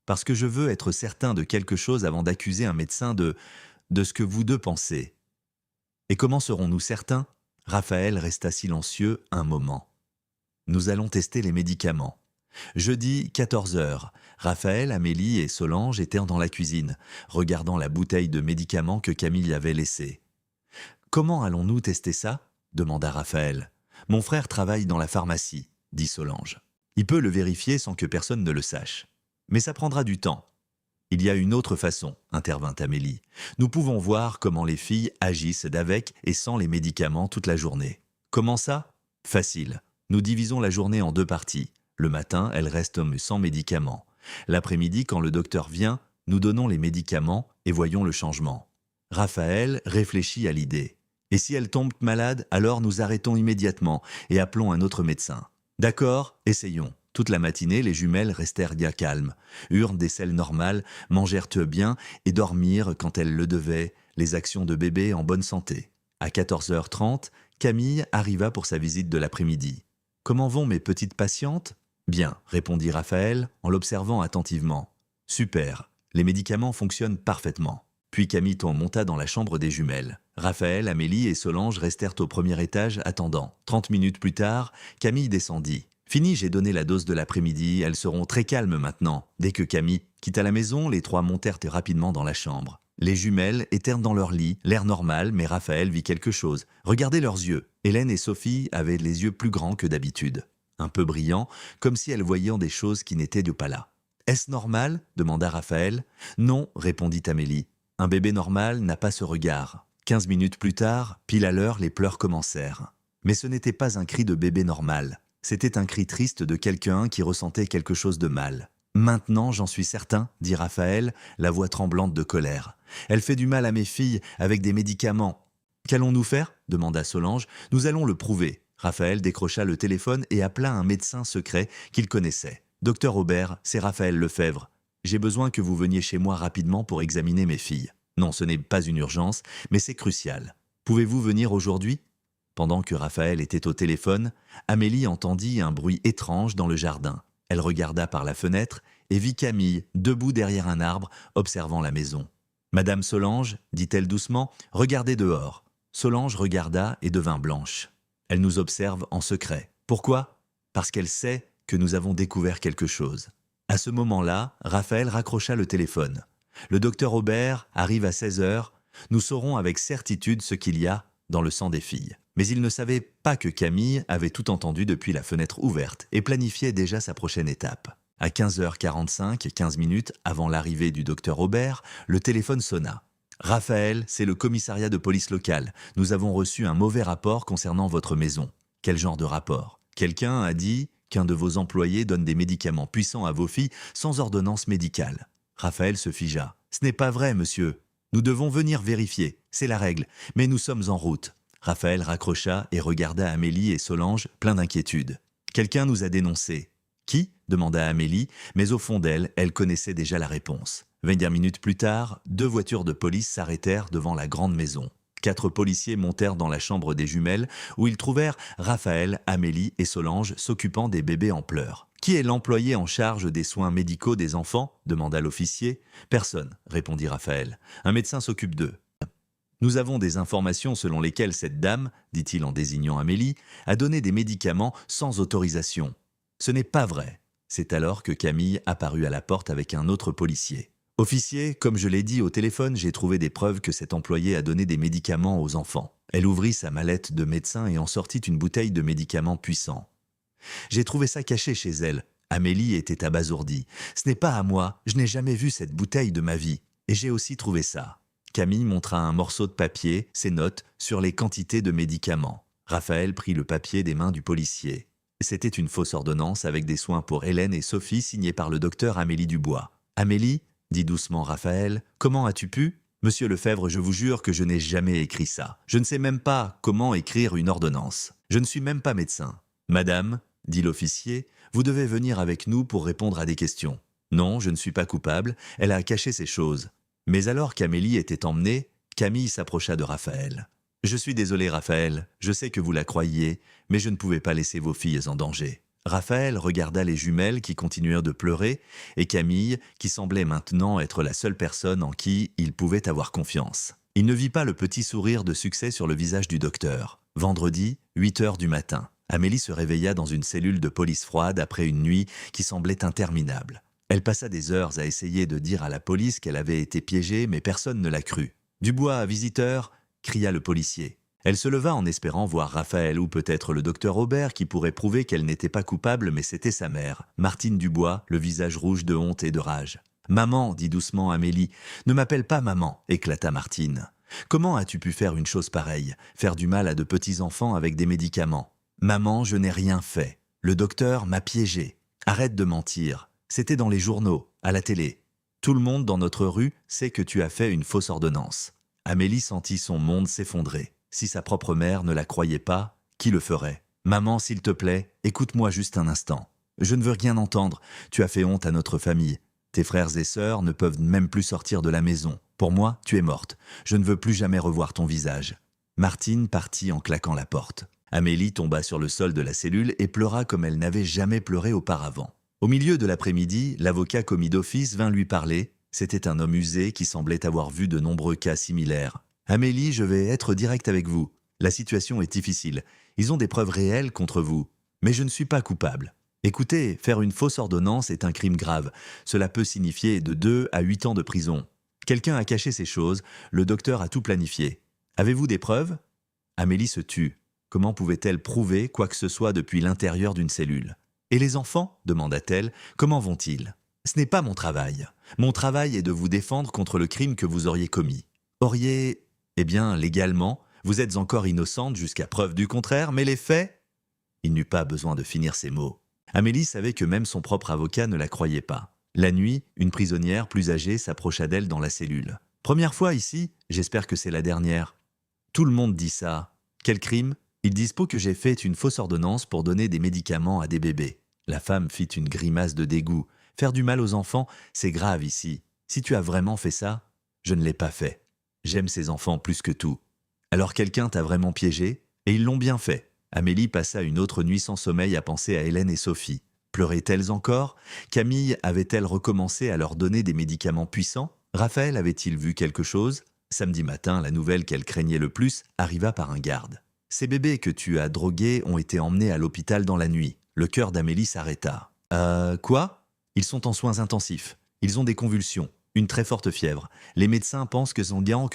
je veux être certain de quelque chose avant d'accuser un médecin de ce que vous deux pensez. » « Et comment serons-nous certains ?» Raphaël resta silencieux un moment. « Nous allons tester les médicaments. » Jeudi, 14 heures. Raphaël, Amélie et Solange étaient dans la cuisine, regardant la bouteille de médicaments que Camille avait laissée. « Comment allons-nous tester ça ?» demanda Raphaël. « Mon frère travaille dans la pharmacie, » dit Solange. « Il peut le vérifier sans que personne ne le sache. Mais ça prendra du temps. » « Il y a une autre façon, » intervint Amélie. « Nous pouvons voir comment les filles agissent d'avec et sans les médicaments toute la journée. » « Comment ça ? » ?»« Facile. Nous divisons la journée en 2 parties. Le matin, elles restent sans médicaments. L'après-midi, quand le docteur vient, nous donnons les médicaments et voyons le changement. » Raphaël réfléchit à l'idée. « Et si elles tombent malades, alors nous arrêtons immédiatement et appelons un autre médecin. »« D'accord, essayons. » Toute la matinée, les jumelles restèrent bien calmes, eurent des selles normales, mangèrent bien et dormirent quand elles le devaient, les actions de bébé en bonne santé. À 14h30, Camille arriva pour sa visite de l'après-midi. « Comment vont mes petites patientes ?»« Bien, » répondit Raphaël en l'observant attentivement. « Super, les médicaments fonctionnent parfaitement. » Puis Camille monta dans la chambre des jumelles. Raphaël, Amélie et Solange restèrent au premier étage attendant. 30 minutes plus tard, Camille descendit. « Fini, j'ai donné la dose de l'après-midi, elles seront très calmes maintenant. » Dès que Camille quitta la maison, les 3 montèrent rapidement dans la chambre. Les jumelles étaient dans leur lit, l'air normal, mais Raphaël vit quelque chose. Regardez leurs yeux. Hélène et Sophie avaient les yeux plus grands que d'habitude, un peu brillants, comme si elles voyaient des choses qui n'étaient pas là. « Est-ce normal ?» demanda Raphaël. « Non, » répondit Amélie. « Un bébé normal n'a pas ce regard. » 15 minutes plus tard, pile à l'heure, les pleurs commencèrent. Mais ce n'était pas un cri de bébé normal. C'était un cri triste de quelqu'un qui ressentait quelque chose de mal. « Maintenant, j'en suis certain, » dit Raphaël, la voix tremblante de colère. « Elle fait du mal à mes filles avec des médicaments. »« Qu'allons-nous faire ?» demanda Solange. « Nous allons le prouver. » Raphaël décrocha le téléphone et appela un médecin secret qu'il connaissait. « Docteur Aubert, c'est Raphaël Lefebvre. J'ai besoin que vous veniez chez moi rapidement pour examiner mes filles. Non, ce n'est pas une urgence, mais c'est crucial. Pouvez-vous venir aujourd'hui ?» Pendant que Raphaël était au téléphone, Amélie entendit un bruit étrange dans le jardin. Elle regarda par la fenêtre et vit Camille, debout derrière un arbre, observant la maison. « Madame Solange, dit-elle doucement, regardez dehors. » Solange regarda et devint blanche. « Elle nous observe en secret. Pourquoi ? Parce qu'elle sait que nous avons découvert quelque chose. » À ce moment-là, Raphaël raccrocha le téléphone. « Le docteur Aubert arrive à 16h. Nous saurons avec certitude ce qu'il y a dans le sang des filles. » Mais il ne savait pas que Camille avait tout entendu depuis la fenêtre ouverte et planifiait déjà sa prochaine étape. À 15h45, 15 minutes avant l'arrivée du docteur Aubert, le téléphone sonna. « Raphaël, c'est le commissariat de police local. Nous avons reçu un mauvais rapport concernant votre maison. » « Quel genre de rapport ? » « Quelqu'un a dit qu'un de vos employés donne des médicaments puissants à vos filles sans ordonnance médicale. » Raphaël se figea. « Ce n'est pas vrai, monsieur. Nous devons venir vérifier. C'est la règle. Mais nous sommes en route. » Raphaël raccrocha et regarda Amélie et Solange, plein d'inquiétude. « Quelqu'un nous a dénoncés. »« Qui ?» demanda Amélie, mais au fond d'elle, elle connaissait déjà la réponse. 20 minutes plus tard, 2 voitures de police s'arrêtèrent devant la grande maison. 4 policiers montèrent dans la chambre des jumelles, où ils trouvèrent Raphaël, Amélie et Solange s'occupant des bébés en pleurs. « Qui est l'employé en charge des soins médicaux des enfants ?» demanda l'officier. « Personne, » répondit Raphaël. « Un médecin s'occupe d'eux. » Nous avons des informations selon lesquelles cette dame, dit-il en désignant Amélie, a donné des médicaments sans autorisation. Ce n'est pas vrai. C'est alors que Camille apparut à la porte avec un autre policier. Officier, comme je l'ai dit au téléphone, j'ai trouvé des preuves que cet employé a donné des médicaments aux enfants. Elle ouvrit sa mallette de médecin et en sortit une bouteille de médicaments puissants. J'ai trouvé ça caché chez elle. Amélie était abasourdie. Ce n'est pas à moi, je n'ai jamais vu cette bouteille de ma vie. Et j'ai aussi trouvé ça. Camille montra un morceau de papier, ses notes, sur les quantités de médicaments. Raphaël prit le papier des mains du policier. C'était une fausse ordonnance avec des soins pour Hélène et Sophie signée par le docteur Amélie Dubois. « Amélie, dit doucement Raphaël, comment as-tu pu ? Monsieur Lefebvre, je vous jure que je n'ai jamais écrit ça. Je ne sais même pas comment écrire une ordonnance. Je ne suis même pas médecin. Madame, dit l'officier, vous devez venir avec nous pour répondre à des questions. Non, je ne suis pas coupable, elle a caché ces choses. Mais alors qu'Amélie était emmenée, Camille s'approcha de Raphaël. Je suis désolé, Raphaël, je sais que vous la croyiez, mais je ne pouvais pas laisser vos filles en danger. Raphaël regarda les jumelles qui continuèrent de pleurer et Camille, qui semblait maintenant être la seule personne en qui il pouvait avoir confiance. Il ne vit pas le petit sourire de succès sur le visage du docteur. Vendredi, 8 heures du matin. Amélie se réveilla dans une cellule de police froide après une nuit qui semblait interminable. Elle passa des heures à essayer de dire à la police qu'elle avait été piégée, mais personne ne la crut. « Dubois, visiteur !» cria le policier. Elle se leva en espérant voir Raphaël ou peut-être le docteur Aubert qui pourrait prouver qu'elle n'était pas coupable, mais c'était sa mère, Martine Dubois, le visage rouge de honte et de rage. « Maman, dit doucement Amélie, ne m'appelle pas maman, éclata Martine. Comment as-tu pu faire une chose pareille, faire du mal à de petits enfants avec des médicaments ? Maman, je n'ai rien fait. Le docteur m'a piégée. Arrête de mentir. C'était dans les journaux, à la télé. Tout le monde dans notre rue sait que tu as fait une fausse ordonnance. » Amélie sentit son monde s'effondrer. Si sa propre mère ne la croyait pas, qui le ferait ? « Maman, s'il te plaît, écoute-moi juste un instant. Je ne veux rien entendre. Tu as fait honte à notre famille. Tes frères et sœurs ne peuvent même plus sortir de la maison. Pour moi, tu es morte. Je ne veux plus jamais revoir ton visage. » Martine partit en claquant la porte. Amélie tomba sur le sol de la cellule et pleura comme elle n'avait jamais pleuré auparavant. Au milieu de l'après-midi, l'avocat commis d'office vint lui parler. C'était un homme usé qui semblait avoir vu de nombreux cas similaires. « Amélie, je vais être direct avec vous. La situation est difficile. Ils ont des preuves réelles contre vous. Mais je ne suis pas coupable. Écoutez, faire une fausse ordonnance est un crime grave. Cela peut signifier de 2 à 8 ans de prison. Quelqu'un a caché ces choses, le docteur a tout planifié. Avez-vous des preuves ?» Amélie se tut. Comment pouvait-elle prouver quoi que ce soit depuis l'intérieur d'une cellule ? « Et les enfants ?» demanda-t-elle. « Comment vont-ils ?»« Ce n'est pas mon travail. Mon travail est de vous défendre contre le crime que vous auriez commis. Auriez... Eh bien, légalement, vous êtes encore innocente jusqu'à preuve du contraire, mais les faits... » Il n'eut pas besoin de finir ces mots. Amélie savait que même son propre avocat ne la croyait pas. La nuit, une prisonnière plus âgée s'approcha d'elle dans la cellule. « Première fois ici, j'espère que c'est la dernière. »« Tout le monde dit ça. Quel crime ? Ils disent pas que j'ai fait une fausse ordonnance pour donner des médicaments à des bébés. » La femme fit une grimace de dégoût. « Faire du mal aux enfants, c'est grave ici. Si tu as vraiment fait ça, je ne l'ai pas fait. J'aime ces enfants plus que tout. Alors quelqu'un t'a vraiment piégé, et ils l'ont bien fait. » Amélie passa une autre nuit sans sommeil à penser à Hélène et Sophie. Pleuraient-elles encore ? Camille avait-elle recommencé à leur donner des médicaments puissants ? Raphaël avait-il vu quelque chose ? Samedi matin, la nouvelle qu'elle craignait le plus arriva par un garde. « Ces bébés que tu as drogués ont été emmenés à l'hôpital dans la nuit. » Le cœur d'Amélie s'arrêta. « Quoi ? Ils sont en soins intensifs. Ils ont des convulsions. Une très forte fièvre. Les médecins pensent que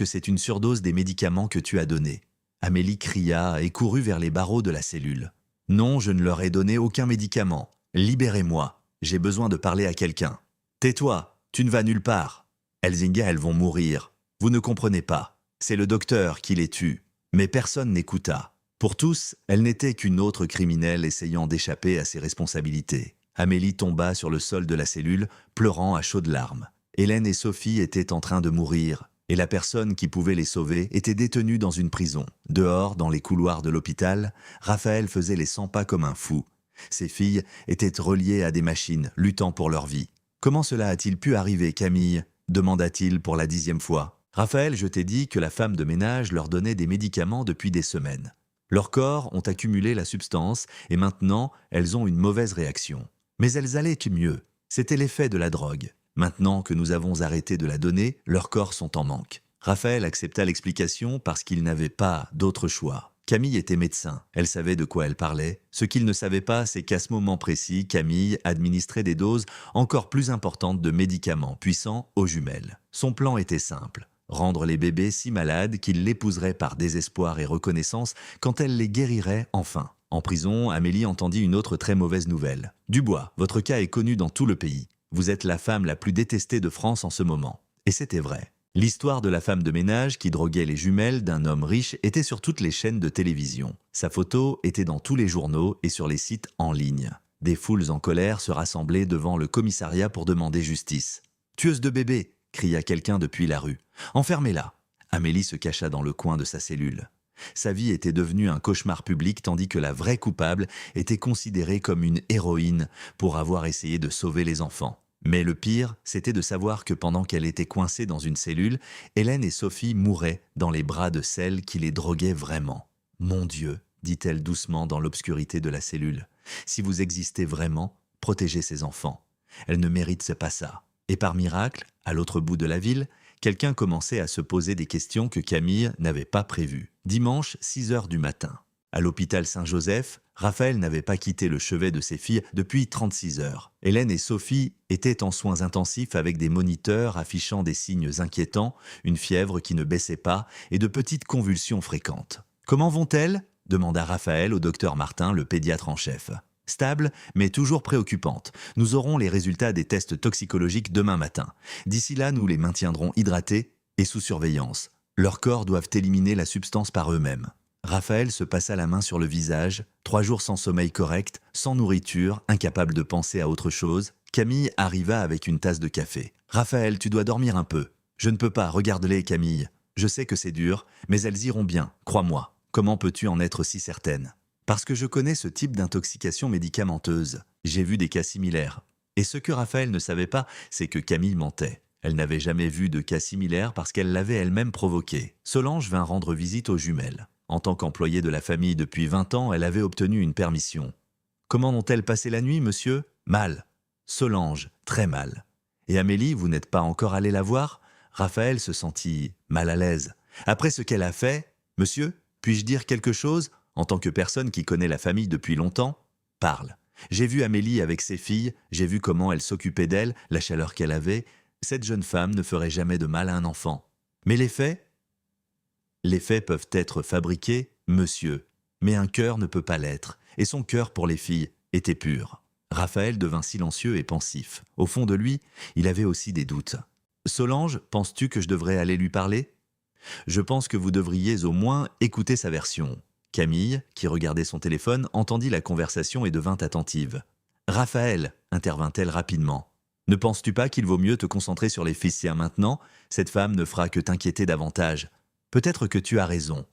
c'est une surdose des médicaments que tu as donnés. » Amélie cria et courut vers les barreaux de la cellule. « Non, je ne leur ai donné aucun médicament. Libérez-moi. J'ai besoin de parler à quelqu'un. »« Tais-toi, tu ne vas nulle part. Elzinga, elles vont mourir. Vous ne comprenez pas. C'est le docteur qui les tue. » Mais personne n'écouta. Pour tous, elle n'était qu'une autre criminelle essayant d'échapper à ses responsabilités. Amélie tomba sur le sol de la cellule, pleurant à chaudes larmes. Hélène et Sophie étaient en train de mourir, et la personne qui pouvait les sauver était détenue dans une prison. Dehors, dans les couloirs de l'hôpital, Raphaël faisait les 100 pas comme un fou. Ses filles étaient reliées à des machines, luttant pour leur vie. « Comment cela a-t-il pu arriver, Camille ?» demanda-t-il pour la 10e fois. « Raphaël, je t'ai dit que la femme de ménage leur donnait des médicaments depuis des semaines. Leurs corps ont accumulé la substance et maintenant, elles ont une mauvaise réaction. Mais elles allaient mieux. C'était l'effet de la drogue. Maintenant que nous avons arrêté de la donner, leurs corps sont en manque. » Raphaël accepta l'explication parce qu'il n'avait pas d'autre choix. Camille était médecin, elle savait de quoi elle parlait. Ce qu'il ne savait pas, c'est qu'à ce moment précis, Camille administrait des doses encore plus importantes de médicaments puissants aux jumelles. Son plan était simple, rendre les bébés si malades qu'ils l'épouseraient par désespoir et reconnaissance quand elle les guérirait enfin. En prison, Amélie entendit une autre très mauvaise nouvelle. « Dubois, votre cas est connu dans tout le pays. Vous êtes la femme la plus détestée de France en ce moment. » Et c'était vrai. L'histoire de la femme de ménage qui droguait les jumelles d'un homme riche était sur toutes les chaînes de télévision. Sa photo était dans tous les journaux et sur les sites en ligne. Des foules en colère se rassemblaient devant le commissariat pour demander justice. « Tueuse de bébés !» cria quelqu'un depuis la rue. « Enfermez-la !» Amélie se cacha dans le coin de sa cellule. Sa vie était devenue un cauchemar public tandis que la vraie coupable était considérée comme une héroïne pour avoir essayé de sauver les enfants. Mais le pire, c'était de savoir que pendant qu'elle était coincée dans une cellule, Hélène et Sophie mouraient dans les bras de celle qui les droguait vraiment. « Mon Dieu !» dit-elle doucement dans l'obscurité de la cellule. « Si vous existez vraiment, protégez ces enfants. Elles ne méritent pas ça. » Et par miracle, à l'autre bout de la ville, quelqu'un commençait à se poser des questions que Camille n'avait pas prévues. Dimanche, 6 heures du matin. À l'hôpital Saint-Joseph, Raphaël n'avait pas quitté le chevet de ses filles depuis 36 heures. Hélène et Sophie étaient en soins intensifs avec des moniteurs affichant des signes inquiétants, une fièvre qui ne baissait pas et de petites convulsions fréquentes. « Comment vont-elles » demanda Raphaël au docteur Martin, le pédiatre en chef. « Stable, mais toujours préoccupante. Nous aurons les résultats des tests toxicologiques demain matin. D'ici là, nous les maintiendrons hydratés et sous surveillance. Leurs corps doivent éliminer la substance par eux-mêmes. » Raphaël se passa la main sur le visage, 3 jours sans sommeil correct, sans nourriture, incapable de penser à autre chose. Camille arriva avec une tasse de café. « Raphaël, tu dois dormir un peu. »« Je ne peux pas, regarde-les, Camille. Je sais que c'est dur, mais elles iront bien, crois-moi. Comment peux-tu en être si certaine ?»« Parce que je connais ce type d'intoxication médicamenteuse. J'ai vu des cas similaires. » Et ce que Raphaël ne savait pas, c'est que Camille mentait. Elle n'avait jamais vu de cas similaires parce qu'elle l'avait elle-même provoqué. Solange vint rendre visite aux jumelles. En tant qu'employée de la famille depuis 20 ans, elle avait obtenu une permission. « Comment ont-elles passé la nuit, monsieur ?»« Mal. »« Solange, très mal. »« Et Amélie, vous n'êtes pas encore allé la voir ?» Raphaël se sentit mal à l'aise. « Après ce qu'elle a fait, monsieur, puis-je dire quelque chose en tant que personne qui connaît la famille depuis longtemps ? Parle. J'ai vu Amélie avec ses filles, j'ai vu comment elle s'occupait d'elle, la chaleur qu'elle avait. Cette jeune femme ne ferait jamais de mal à un enfant. Mais les faits ? Les faits peuvent être fabriqués, monsieur, mais un cœur ne peut pas l'être, et son cœur pour les filles était pur. » Raphaël devint silencieux et pensif. Au fond de lui, il avait aussi des doutes. « Solange, penses-tu que je devrais aller lui parler ? » ?»« Je pense que vous devriez au moins écouter sa version. » Camille, qui regardait son téléphone, entendit la conversation et devint attentive. « Raphaël, intervint-elle rapidement, ne penses-tu pas qu'il vaut mieux te concentrer sur les Phrygiens maintenant ? Cette femme ne fera que t'inquiéter davantage. Peut-être que tu as raison. »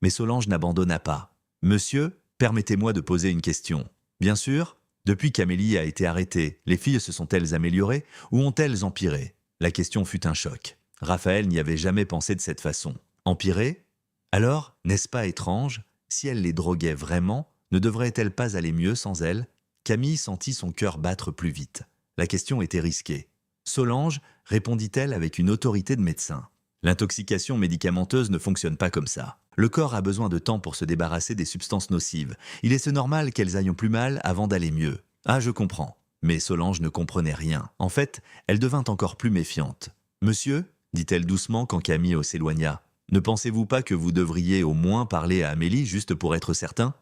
Mais Solange n'abandonna pas. « Monsieur, permettez-moi de poser une question. Bien sûr, depuis qu'Amélie a été arrêtée, les filles se sont-elles améliorées ou ont-elles empiré ?» La question fut un choc. Raphaël n'y avait jamais pensé de cette façon. Empiré ? Alors, n'est-ce pas étrange ? Si elle les droguait vraiment, ne devrait-elle pas aller mieux sans elle ? Camille sentit son cœur battre plus vite. La question était risquée. « Solange, répondit-elle avec une autorité de médecin. L'intoxication médicamenteuse ne fonctionne pas comme ça. Le corps a besoin de temps pour se débarrasser des substances nocives. Il est normal qu'elles aillent plus mal avant d'aller mieux. Ah, je comprends. » Mais Solange ne comprenait rien. En fait, elle devint encore plus méfiante. « Monsieur, dit-elle doucement quand Camille s'éloigna, ne pensez-vous pas que vous devriez au moins parler à Amélie juste pour être certain ?»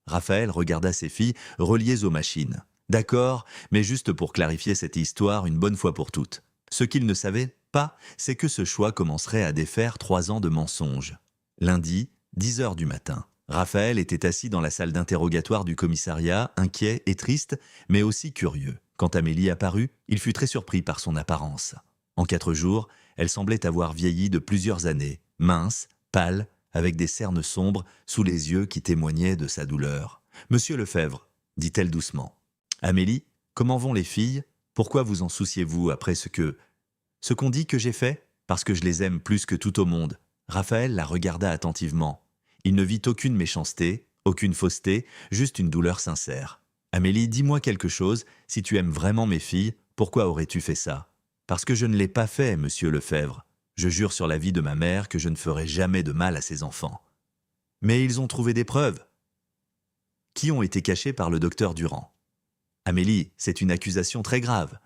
Raphaël regarda ses filles reliées aux machines. « D'accord, mais juste pour clarifier cette histoire une bonne fois pour toutes. Ce qu'il ne savait pas, c'est que ce choix commencerait à défaire 3 ans de mensonges. » Lundi, 10 heures du matin. Raphaël était assis dans la salle d'interrogatoire du commissariat, inquiet et triste, mais aussi curieux. Quand Amélie apparut, il fut très surpris par son apparence. En 4 jours, elle semblait avoir vieilli de plusieurs années, mince, pâle, avec des cernes sombres sous les yeux qui témoignaient de sa douleur. « Monsieur Lefebvre, dit-elle doucement. « Amélie, comment vont les filles ? Pourquoi vous en souciez-vous après ce qu'on dit que j'ai fait ? Parce que je les aime plus que tout au monde. » Raphaël la regarda attentivement. Il ne vit aucune méchanceté, aucune fausseté, juste une douleur sincère. « Amélie, dis-moi quelque chose, si tu aimes vraiment mes filles, pourquoi aurais-tu fait ça ? » « Parce que je ne l'ai pas fait, monsieur Lefebvre. Je jure sur la vie de ma mère que je ne ferai jamais de mal à ses enfants. » Mais ils ont trouvé des preuves qui ont été cachées par le docteur Durand. Amélie, c'est une accusation très grave.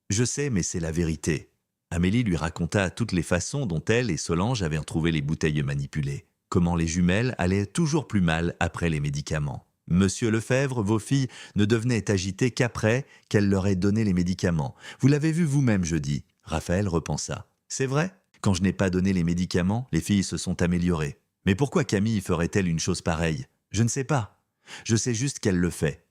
Je sais, mais c'est la vérité. Amélie lui raconta toutes les façons dont elle et Solange avaient retrouvé les bouteilles manipulées. Comment les jumelles allaient toujours plus mal après les médicaments. Monsieur Lefebvre, vos filles ne devenaient agitées qu'après qu'elle leur ait donné les médicaments. Vous l'avez vu vous-même jeudi. Raphaël repensa. C'est vrai, quand je n'ai pas donné les médicaments, les filles se sont améliorées. Mais pourquoi Camille ferait-elle une chose pareille? Je ne sais pas. Je sais juste qu'elle le fait.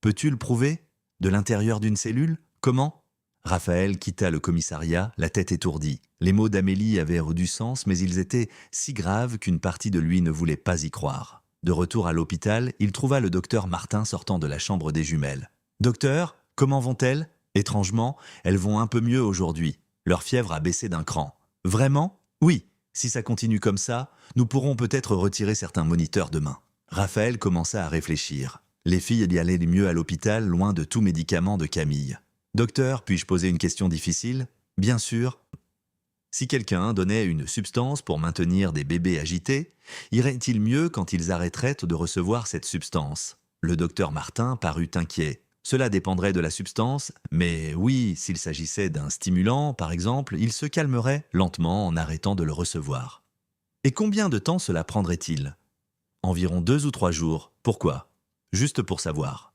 Peux-tu le prouver? De l'intérieur d'une cellule? Comment? Raphaël quitta le commissariat, la tête étourdie. Les mots d'Amélie avaient du sens, mais ils étaient si graves qu'une partie de lui ne voulait pas y croire. De retour à l'hôpital, il trouva le docteur Martin sortant de la chambre des jumelles. « Docteur, comment vont-elles » Étrangement, elles vont un peu mieux aujourd'hui. Leur fièvre a baissé d'un cran. « Vraiment ?» ?»« Oui. Si ça continue comme ça, nous pourrons peut-être retirer certains moniteurs demain. » Raphaël commença à réfléchir. Les filles y allaient mieux à l'hôpital, loin de tout médicament de Camille. « Docteur, puis-je poser une question difficile ?»« Bien sûr. » Si quelqu'un donnait une substance pour maintenir des bébés agités, irait-il mieux quand ils arrêteraient de recevoir cette substance? Le docteur Martin parut inquiet. Cela dépendrait de la substance, mais oui, s'il s'agissait d'un stimulant, par exemple, il se calmerait lentement en arrêtant de le recevoir. Et combien de temps cela prendrait-il? Environ 2 ou 3 jours. Pourquoi? Juste pour savoir.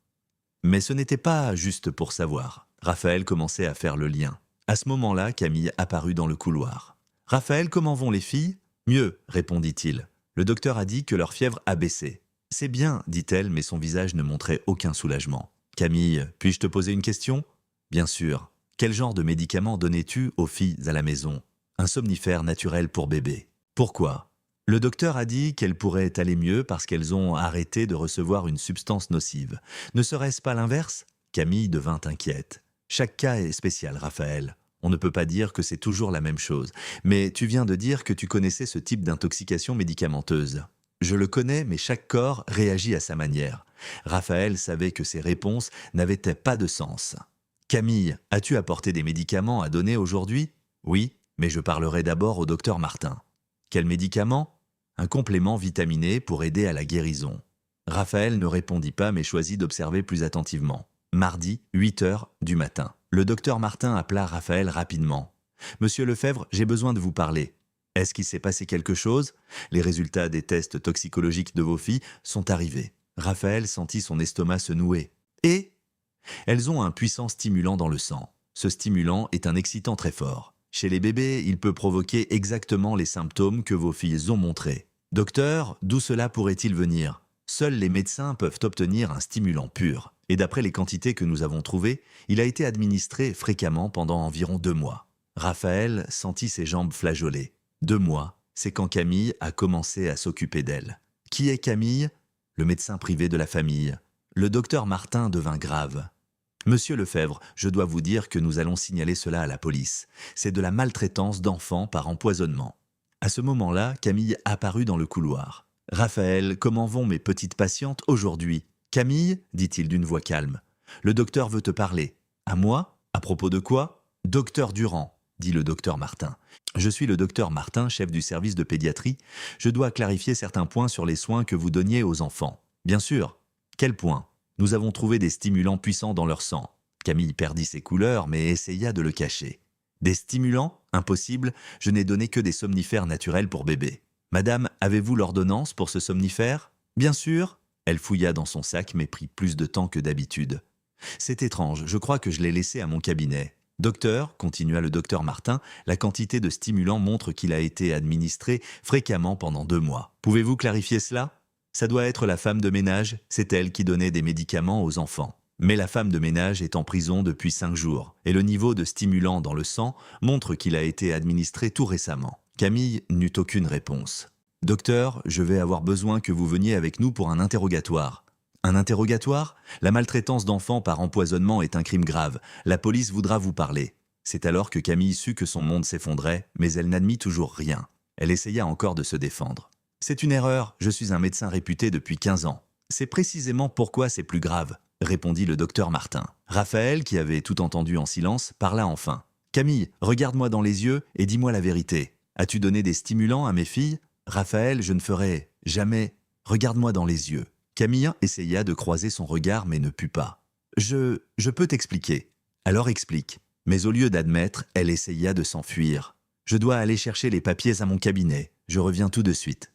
Mais ce n'était pas juste pour savoir. Raphaël commençait à faire le lien. À ce moment-là, Camille apparut dans le couloir. « Raphaël, comment vont les filles ?»« Mieux, répondit-il. Le docteur a dit que leur fièvre a baissé. »« C'est bien, dit-elle, mais son visage ne montrait aucun soulagement. »« Camille, puis-je te poser une question ?»« Bien sûr. Quel genre de médicament donnais-tu aux filles à la maison ?»« Un somnifère naturel pour bébé. »« Pourquoi ?»« Le docteur a dit qu'elles pourraient aller mieux parce qu'elles ont arrêté de recevoir une substance nocive. Ne serait-ce pas l'inverse ?» Camille devint inquiète. Chaque cas est spécial, Raphaël. On ne peut pas dire que c'est toujours la même chose. Mais tu viens de dire que tu connaissais ce type d'intoxication médicamenteuse. Je le connais, mais chaque corps réagit à sa manière. Raphaël savait que ses réponses n'avaient pas de sens. Camille, as-tu apporté des médicaments à donner aujourd'hui? Oui, mais je parlerai d'abord au docteur Martin. Quel médicament? Un complément vitaminé pour aider à la guérison. Raphaël ne répondit pas, mais choisit d'observer plus attentivement. Mardi, 8 heures du matin. Le docteur Martin appela Raphaël rapidement. « Monsieur Lefebvre, j'ai besoin de vous parler. Est-ce qu'il s'est passé quelque chose? Les résultats des tests toxicologiques de vos filles sont arrivés. » Raphaël sentit son estomac se nouer. « Et ?» Elles ont un puissant stimulant dans le sang. Ce stimulant est un excitant très fort. Chez les bébés, il peut provoquer exactement les symptômes que vos filles ont montrés. Docteur, d'où cela pourrait-il venir? Seuls les médecins peuvent obtenir un stimulant pur. Et d'après les quantités que nous avons trouvées, il a été administré fréquemment pendant environ 2 mois. Raphaël sentit ses jambes flageoler. 2 mois, c'est quand Camille a commencé à s'occuper d'elle. Qui est Camille? Le médecin privé de la famille. Le docteur Martin devint grave. Monsieur Lefebvre, je dois vous dire que nous allons signaler cela à la police. C'est de la maltraitance d'enfants par empoisonnement. À ce moment-là, Camille apparut dans le couloir. « Raphaël, comment vont mes petites patientes aujourd'hui ?»« Camille, dit-il d'une voix calme, le docteur veut te parler. »« À moi? À propos de quoi ?»« Docteur Durand, dit le docteur Martin. Je suis le docteur Martin, chef du service de pédiatrie. Je dois clarifier certains points sur les soins que vous donniez aux enfants. Bien sûr. Quels points? Nous avons trouvé des stimulants puissants dans leur sang. » Camille perdit ses couleurs, mais essaya de le cacher. « Des stimulants? Impossible, je n'ai donné que des somnifères naturels pour bébé. Madame, avez-vous l'ordonnance pour ce somnifère? Bien sûr. » Elle fouilla dans son sac, mais prit plus de temps que d'habitude. « C'est étrange, je crois que je l'ai laissé à mon cabinet. »« Docteur, continua le docteur Martin, la quantité de stimulants montre qu'il a été administré fréquemment pendant 2 mois. Pouvez-vous clarifier cela? Ça doit être la femme de ménage, c'est elle qui donnait des médicaments aux enfants. Mais la femme de ménage est en prison depuis 5 jours, et le niveau de stimulants dans le sang montre qu'il a été administré tout récemment. » Camille n'eut aucune réponse. « Docteur, je vais avoir besoin que vous veniez avec nous pour un interrogatoire. »« Un interrogatoire? La maltraitance d'enfants par empoisonnement est un crime grave. La police voudra vous parler. » C'est alors que Camille sut que son monde s'effondrait, mais elle n'admit toujours rien. Elle essaya encore de se défendre. « C'est une erreur, je suis un médecin réputé depuis 15 ans. C'est précisément pourquoi c'est plus grave, » répondit le docteur Martin. Raphaël, qui avait tout entendu en silence, parla enfin. « Camille, regarde-moi dans les yeux et dis-moi la vérité. As-tu donné des stimulants à mes filles ? » « Raphaël, je ne ferai Jamais. Regarde-moi dans les yeux. Camille essaya de croiser son regard mais ne put pas. Je peux t'expliquer. Alors explique. Mais au lieu d'admettre, elle essaya de s'enfuir. Je dois aller chercher les papiers à mon cabinet. Je reviens tout de suite.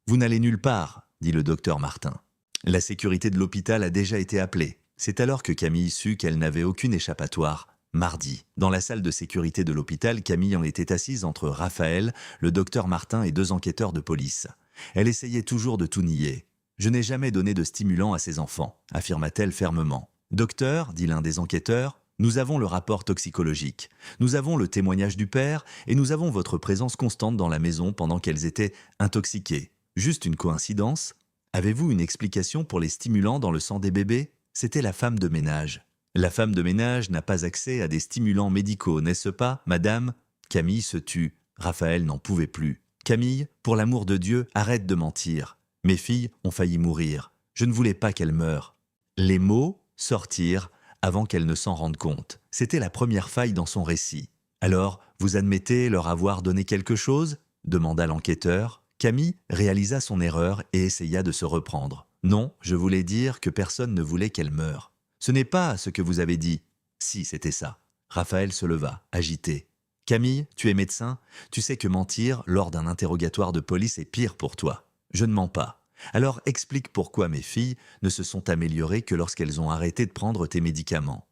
Vous n'allez nulle part, dit le docteur Martin. La sécurité de l'hôpital a déjà été appelée. C'est alors que Camille sut qu'elle n'avait aucune échappatoire. Mardi, dans la salle de sécurité de l'hôpital, Camille en était assise entre Raphaël, le docteur Martin et 2 enquêteurs de police. Elle essayait toujours de tout nier. « Je n'ai jamais donné de stimulant à ces enfants », affirma-t-elle fermement. « Docteur, dit l'un des enquêteurs, nous avons le rapport toxicologique. Nous avons le témoignage du père et nous avons votre présence constante dans la maison pendant qu'elles étaient intoxiquées. Juste une coïncidence ? Avez-vous une explication pour les stimulants dans le sang des bébés ? C'était la femme de ménage. La femme de ménage n'a pas accès à des stimulants médicaux, n'est-ce pas, madame ? Camille se tut. Raphaël n'en pouvait plus. Camille, pour l'amour de Dieu, arrête de mentir. Mes filles ont failli mourir. Je ne voulais pas qu'elles meurent. Les mots sortirent avant qu'elles ne s'en rendent compte. C'était la première faille dans son récit. Alors, vous admettez leur avoir donné quelque chose ? Demanda l'enquêteur. Camille réalisa son erreur et essaya de se reprendre. Non, je voulais dire que personne ne voulait qu'elle meure. Ce n'est pas ce que vous avez dit. Si, c'était ça. Raphaël se leva, agité. Camille, tu es médecin, tu sais que mentir lors d'un interrogatoire de police est pire pour toi. Je ne mens pas. Alors explique pourquoi mes filles ne se sont améliorées que lorsqu'elles ont arrêté de prendre tes médicaments.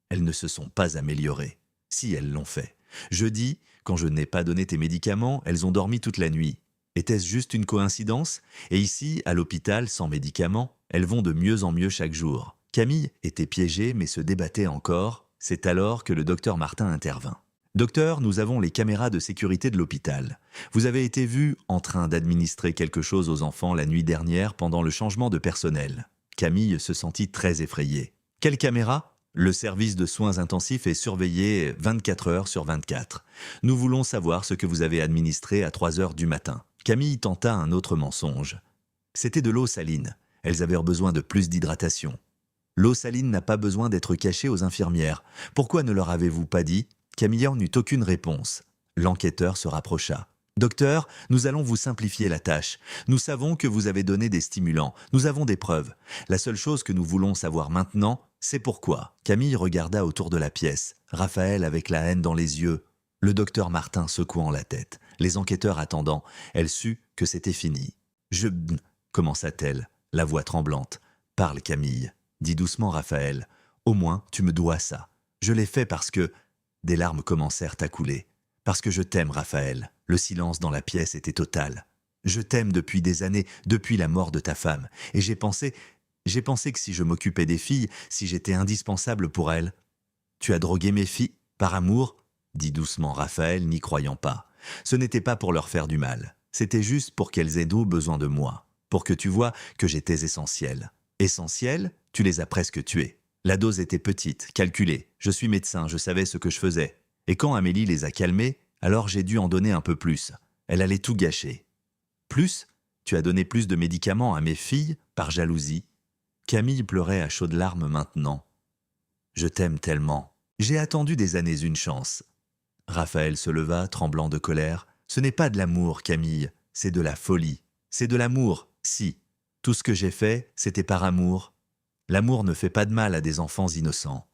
Elles ne se sont pas améliorées. Si, elles l'ont fait. Jeudi, quand je n'ai pas donné tes médicaments, elles ont dormi toute la nuit. Était-ce juste une coïncidence ? Et ici, à l'hôpital, sans médicaments, elles vont de mieux en mieux chaque jour. Camille était piégée mais se débattait encore. C'est alors que le docteur Martin intervint. Docteur, nous avons les caméras de sécurité de l'hôpital. Vous avez été vu en train d'administrer quelque chose aux enfants la nuit dernière pendant le changement de personnel. Camille se sentit très effrayée. Quelle caméra ? Le service de soins intensifs est surveillé 24 heures sur 24. Nous voulons savoir ce que vous avez administré à 3 heures du matin. Camille tenta un autre mensonge. C'était de l'eau saline. Elles avaient besoin de plus d'hydratation. L'eau saline n'a pas besoin d'être cachée aux infirmières. Pourquoi ne leur avez-vous pas dit ? Camille n'eut aucune réponse. L'enquêteur se rapprocha. « Docteur, nous allons vous simplifier la tâche. Nous savons que vous avez donné des stimulants. Nous avons des preuves. La seule chose que nous voulons savoir maintenant, c'est pourquoi. » Camille regarda autour de la pièce. Raphaël avec la haine dans les yeux. Le docteur Martin secouant la tête. Les enquêteurs attendant. Elle sut que c'était fini. « Je... » commença-t-elle, la voix tremblante. « Parle, Camille, » dit doucement Raphaël. « Au moins, tu me dois ça. Je l'ai fait parce que... » Des larmes commencèrent à couler. « Parce que je t'aime, Raphaël. » Le silence dans la pièce était total. « Je t'aime depuis des années, depuis la mort de ta femme. Et j'ai pensé que si je m'occupais des filles, si j'étais indispensable pour elles... »« Tu as drogué mes filles, par amour ?» dit doucement Raphaël, n'y croyant pas. « Ce n'était pas pour leur faire du mal. C'était juste pour qu'elles aient besoin de moi. Pour que tu vois que j'étais essentiel. Essentiel, tu les as presque tuées. La dose était petite, calculée. Je suis médecin, je savais ce que je faisais. Et quand Amélie les a calmés, alors j'ai dû en donner un peu plus. Elle allait tout gâcher. Plus ? Tu as donné plus de médicaments à mes filles, par jalousie. » Camille pleurait à chaudes larmes maintenant. « Je t'aime tellement. J'ai attendu des années une chance. » Raphaël se leva, tremblant de colère. « Ce n'est pas de l'amour, Camille, c'est de la folie. C'est de l'amour, si. Tout ce que j'ai fait, c'était par amour. L'amour ne fait pas de mal à des enfants innocents.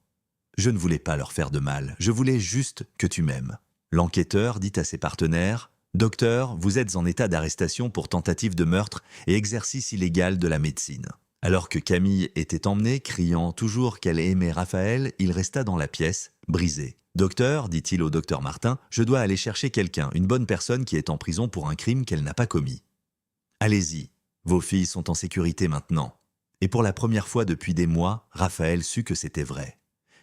Je ne voulais pas leur faire de mal, je voulais juste que tu m'aimes. » L'enquêteur dit à ses partenaires « Docteur, vous êtes en état d'arrestation pour tentative de meurtre et exercice illégal de la médecine. » Alors que Camille était emmenée, criant toujours qu'elle aimait Raphaël, il resta dans la pièce, brisé. « Docteur, dit-il au docteur Martin, je dois aller chercher quelqu'un, une bonne personne qui est en prison pour un crime qu'elle n'a pas commis. Allez-y, vos filles sont en sécurité maintenant. » Et pour la première fois depuis des mois, Raphaël sut que c'était vrai.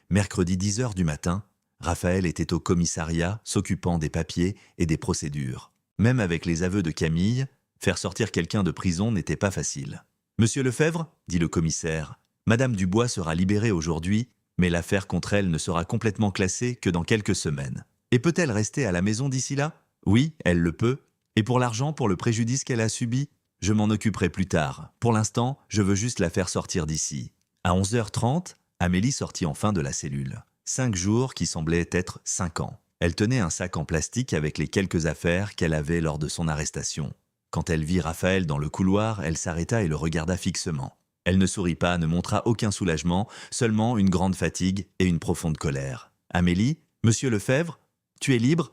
Mercredi 10 heures du matin, Raphaël était au commissariat, s'occupant des papiers et des procédures. Même avec les aveux de Camille, faire sortir quelqu'un de prison n'était pas facile. « Monsieur Lefebvre, dit le commissaire, Madame Dubois sera libérée aujourd'hui, mais l'affaire contre elle ne sera complètement classée que dans quelques semaines. Et peut-elle rester à la maison d'ici là ? Oui, elle le peut. Et pour l'argent, pour le préjudice qu'elle a subi ? Je m'en occuperai plus tard. Pour l'instant, je veux juste la faire sortir d'ici. » À 11h30, Amélie sortit enfin de la cellule. 5 jours qui semblaient être 5 ans. Elle tenait un sac en plastique avec les quelques affaires qu'elle avait lors de son arrestation. Quand elle vit Raphaël dans le couloir, elle s'arrêta et le regarda fixement. Elle ne sourit pas, ne montra aucun soulagement, seulement une grande fatigue et une profonde colère. « Amélie, monsieur Lefebvre, tu es libre ?»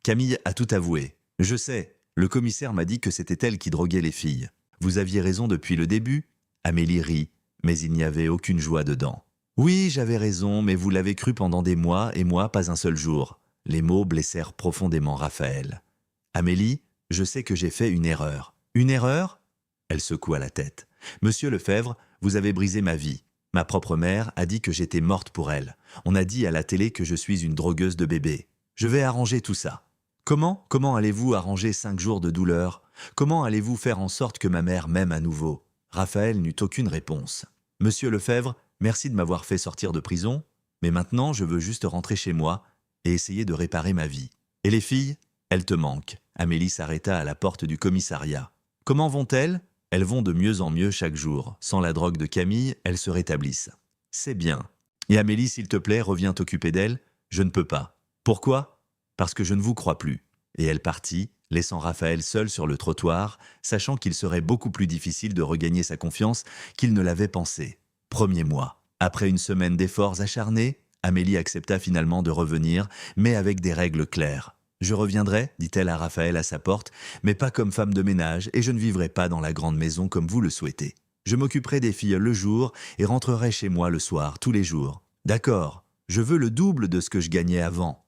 Camille a tout avoué. « Je sais, le commissaire m'a dit que c'était elle qui droguait les filles. Vous aviez raison depuis le début ?» Amélie rit, mais il n'y avait aucune joie dedans. « Oui, j'avais raison, mais vous l'avez cru pendant des mois et moi pas un seul jour. » Les mots blessèrent profondément Raphaël. « Amélie, je sais que j'ai fait une erreur. »« Une erreur ?» Elle secoua la tête. « Monsieur Lefebvre, vous avez brisé ma vie. Ma propre mère a dit que j'étais morte pour elle. On a dit à la télé que je suis une drogueuse de bébés. Je vais arranger tout ça. » « Comment allez-vous arranger 5 jours de douleur? Comment allez-vous faire en sorte que ma mère m'aime à nouveau ?» Raphaël n'eut aucune réponse. « Monsieur Lefebvre, merci de m'avoir fait sortir de prison, mais maintenant je veux juste rentrer chez moi et essayer de réparer ma vie. Et les filles? Elles te manquent. » Amélie s'arrêta à la porte du commissariat. « Comment vont-elles? » « Elles vont de mieux en mieux chaque jour. Sans la drogue de Camille, elles se rétablissent. »« C'est bien. Et Amélie, s'il te plaît, reviens t'occuper d'elle. »« Je ne peux pas. »« Pourquoi ? » ?»« Parce que je ne vous crois plus. » Et elle partit, laissant Raphaël seul sur le trottoir, sachant qu'il serait beaucoup plus difficile de regagner sa confiance qu'il ne l'avait pensé. Premier mois. Après une semaine d'efforts acharnés, Amélie accepta finalement de revenir, mais avec des règles claires. « Je reviendrai, dit-elle à Raphaël à sa porte, mais pas comme femme de ménage et je ne vivrai pas dans la grande maison comme vous le souhaitez. Je m'occuperai des filles le jour et rentrerai chez moi le soir, tous les jours. D'accord, je veux le double de ce que je gagnais avant.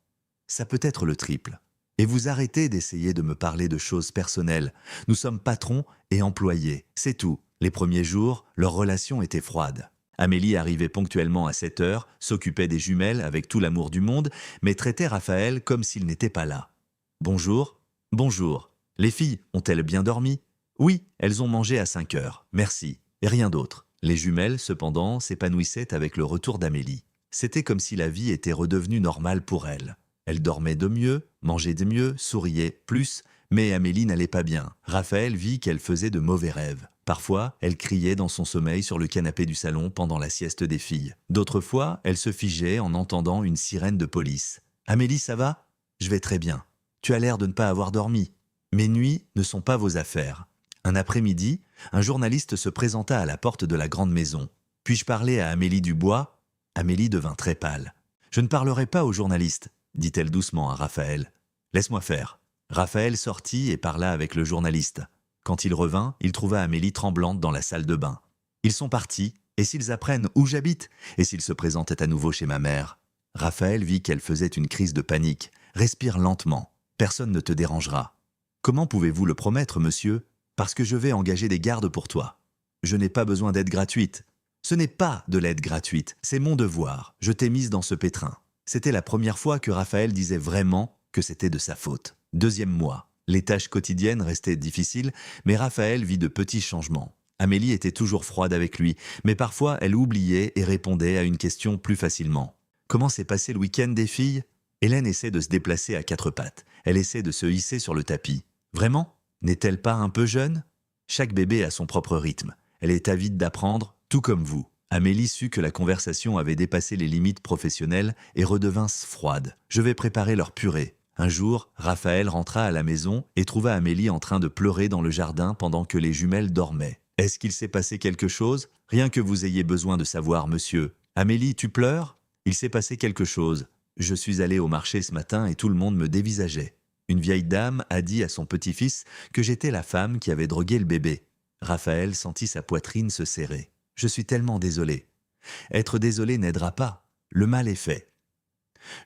Ça peut être le triple. Et vous arrêtez d'essayer de me parler de choses personnelles. Nous sommes patrons et employés, c'est tout. » Les premiers jours, leur relation était froide. Amélie arrivait ponctuellement à 7 heures, s'occupait des jumelles avec tout l'amour du monde, mais traitait Raphaël comme s'il n'était pas là. « Bonjour. »« Bonjour. Les filles ont-elles bien dormi ?»« Oui, elles ont mangé à 5 heures. Merci. Et rien d'autre. » Les jumelles, cependant, s'épanouissaient avec le retour d'Amélie. C'était comme si la vie était redevenue normale pour elles. Elle dormait de mieux, mangeait de mieux, souriait plus, mais Amélie n'allait pas bien. Raphaël vit qu'elle faisait de mauvais rêves. Parfois, elle criait dans son sommeil sur le canapé du salon pendant la sieste des filles. D'autres fois, elle se figeait en entendant une sirène de police. « Amélie, ça va ? » ?»« Je vais très bien. Tu as l'air de ne pas avoir dormi. Mes nuits ne sont pas vos affaires. » Un après-midi, un journaliste se présenta à la porte de la grande maison. « Puis-je parler à Amélie Dubois ?» Amélie devint très pâle. « Je ne parlerai pas au journaliste, » dit-elle doucement à Raphaël. « Laisse-moi faire. » Raphaël sortit et parla avec le journaliste. Quand il revint, il trouva Amélie tremblante dans la salle de bain. « Ils sont partis, et s'ils apprennent où j'habite? Et s'ils se présentaient à nouveau chez ma mère ?» Raphaël vit qu'elle faisait une crise de panique. « Respire lentement. Personne ne te dérangera. »« Comment pouvez-vous le promettre, monsieur ? » ?»« Parce que je vais engager des gardes pour toi. Je n'ai pas besoin d'aide gratuite. »« Ce n'est pas de l'aide gratuite, c'est mon devoir. Je t'ai mise dans ce pétrin. » C'était la première fois que Raphaël disait vraiment que c'était de sa faute. Deuxième mois. Les tâches quotidiennes restaient difficiles, mais Raphaël vit de petits changements. Amélie était toujours froide avec lui, mais parfois elle oubliait et répondait à une question plus facilement. « Comment s'est passé le week-end des filles ?» Hélène essaie de se déplacer à 4 pattes. Elle essaie de se hisser sur le tapis. « Vraiment ? N'est-elle pas un peu jeune ?» Chaque bébé a son propre rythme. Elle est avide d'apprendre, tout comme vous. Amélie sut que la conversation avait dépassé les limites professionnelles et redevint froide. « Je vais préparer leur purée. » Un jour, Raphaël rentra à la maison et trouva Amélie en train de pleurer dans le jardin pendant que les jumelles dormaient. « Est-ce qu'il s'est passé quelque chose ? Rien que vous ayez besoin de savoir, monsieur. »« Amélie, tu pleures ? » ?»« Il s'est passé quelque chose. Je suis allé au marché ce matin et tout le monde me dévisageait. Une vieille dame a dit à son petit-fils que j'étais la femme qui avait drogué le bébé. » Raphaël sentit sa poitrine se serrer. « Je suis tellement désolé. » « Être désolé n'aidera pas. Le mal est fait.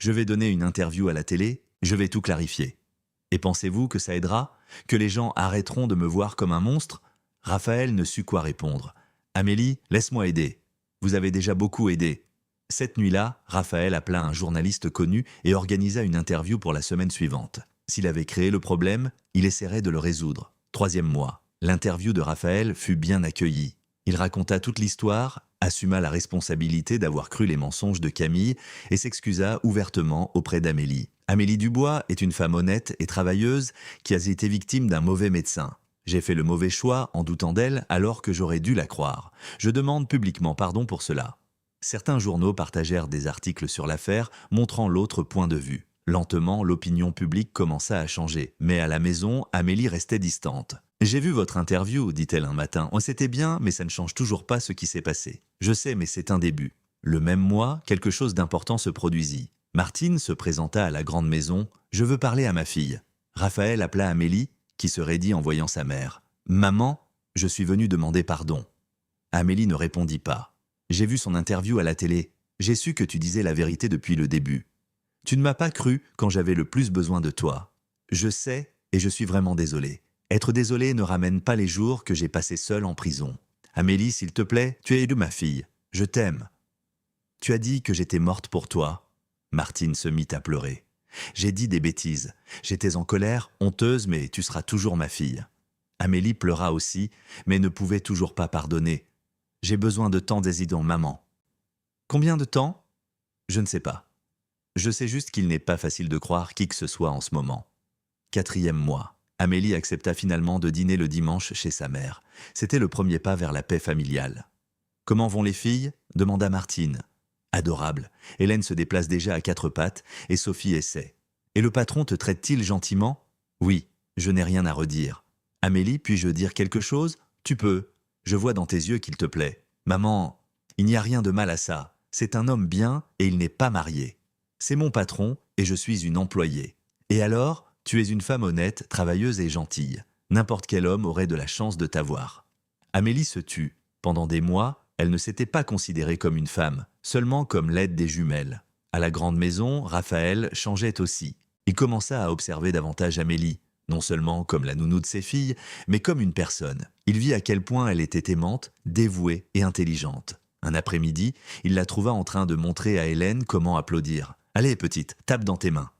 Je vais donner une interview à la télé. Je vais tout clarifier. Et pensez-vous que ça aidera? Que les gens arrêteront de me voir comme un monstre? » Raphaël ne sut quoi répondre. « Amélie, laisse-moi aider. Vous avez déjà beaucoup aidé. » Cette nuit-là, Raphaël appela un journaliste connu et organisa une interview pour la semaine suivante. S'il avait créé le problème, il essaierait de le résoudre. Troisième mois. L'interview de Raphaël fut bien accueillie. Il raconta toute l'histoire, assuma la responsabilité d'avoir cru les mensonges de Camille et s'excusa ouvertement auprès d'Amélie. « Amélie Dubois est une femme honnête et travailleuse qui a été victime d'un mauvais médecin. J'ai fait le mauvais choix en doutant d'elle alors que j'aurais dû la croire. Je demande publiquement pardon pour cela. » Certains journaux partagèrent des articles sur l'affaire montrant l'autre point de vue. Lentement, l'opinion publique commença à changer, mais à la maison, Amélie restait distante. J'ai vu votre interview, dit-elle un matin. On s'était bien, mais ça ne change toujours pas ce qui s'est passé. Je sais, mais c'est un début. Le même mois, quelque chose d'important se produisit. Martine se présenta à la grande maison. Je veux parler à ma fille. Raphaël appela Amélie, qui se raidit en voyant sa mère. Maman, je suis venu demander pardon. Amélie ne répondit pas. J'ai vu son interview à la télé. J'ai su que tu disais la vérité depuis le début. Tu ne m'as pas cru quand j'avais le plus besoin de toi. Je sais et je suis vraiment désolé. Être désolé ne ramène pas les jours que j'ai passés seul en prison. Amélie, s'il te plaît, tu es de ma fille. Je t'aime. Tu as dit que j'étais morte pour toi. Martine se mit à pleurer. J'ai dit des bêtises. J'étais en colère, honteuse, mais tu seras toujours ma fille. Amélie pleura aussi, mais ne pouvait toujours pas pardonner. J'ai besoin de temps décidant, maman. Combien de temps? Je ne sais pas. Je sais juste qu'il n'est pas facile de croire qui que ce soit en ce moment. 4e mois. Amélie accepta finalement de dîner le dimanche chez sa mère. C'était le premier pas vers la paix familiale. « Comment vont les filles ?» demanda Martine. « Adorable. Hélène se déplace déjà à 4 pattes et Sophie essaie. Et le patron te traite-t-il gentiment ?»« Oui, je n'ai rien à redire. »« Amélie, puis-je dire quelque chose ?»« Tu peux. Je vois dans tes yeux qu'il te plaît. »« Maman, il n'y a rien de mal à ça. C'est un homme bien et il n'est pas marié. C'est mon patron et je suis une employée. Et alors ? Tu es une femme honnête, travailleuse et gentille. N'importe quel homme aurait de la chance de t'avoir. » Amélie se tut. Pendant des mois, elle ne s'était pas considérée comme une femme, seulement comme l'aide des jumelles. À la grande maison, Raphaël changeait aussi. Il commença à observer davantage Amélie, non seulement comme la nounou de ses filles, mais comme une personne. Il vit à quel point elle était aimante, dévouée et intelligente. Un après-midi, il la trouva en train de montrer à Hélène comment applaudir. « Allez, petite, tape dans tes mains. »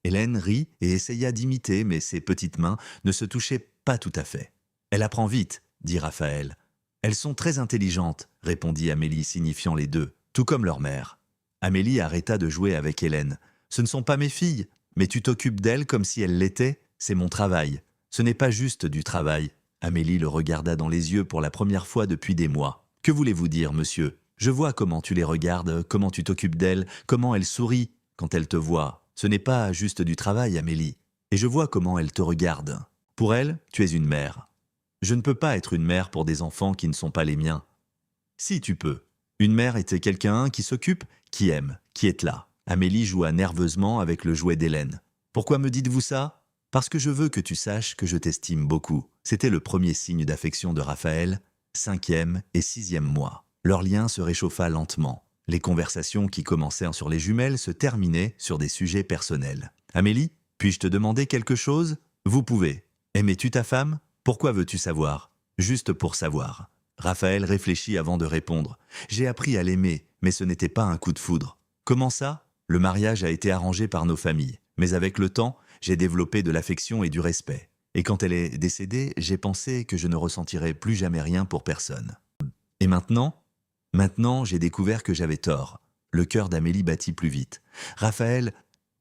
Hélène rit et essaya d'imiter, mais ses petites mains ne se touchaient pas tout à fait. « Elle apprend vite, » dit Raphaël. « Elles sont très intelligentes, » répondit Amélie, signifiant les deux, tout comme leur mère. Amélie arrêta de jouer avec Hélène. « Ce ne sont pas mes filles, mais tu t'occupes d'elles comme si elles l'étaient. C'est mon travail. Ce n'est pas juste du travail. » Amélie le regarda dans les yeux pour la première fois depuis des mois. « Que voulez-vous dire, monsieur ? Je vois comment tu les regardes, comment tu t'occupes d'elles, comment elles sourient quand elles te voient. Ce n'est pas juste du travail, Amélie. Et je vois comment elle te regarde. Pour elle, tu es une mère. Je ne peux pas être une mère pour des enfants qui ne sont pas les miens. Si, tu peux. Une mère était quelqu'un qui s'occupe, qui aime, qui est là. » Amélie joua nerveusement avec le jouet d'Hélène. « Pourquoi me dites-vous ça ? Parce que je veux que tu saches que je t'estime beaucoup. » C'était le premier signe d'affection de Raphaël, 5e et 6e mois. Leur lien se réchauffa lentement. Les conversations qui commencèrent sur les jumelles se terminaient sur des sujets personnels. « Amélie, puis-je te demander quelque chose ? » ?»« Vous pouvez. Aimais-tu ta femme ? Pourquoi veux-tu savoir ? » ?»« Juste pour savoir. » Raphaël réfléchit avant de répondre. « J'ai appris à l'aimer, mais ce n'était pas un coup de foudre. » »« Comment ça ? Le mariage a été arrangé par nos familles. Mais avec le temps, j'ai développé de l'affection et du respect. Et quand elle est décédée, j'ai pensé que je ne ressentirais plus jamais rien pour personne. Et maintenant ? Maintenant, j'ai découvert que j'avais tort. » Le cœur d'Amélie battit plus vite. « Raphaël,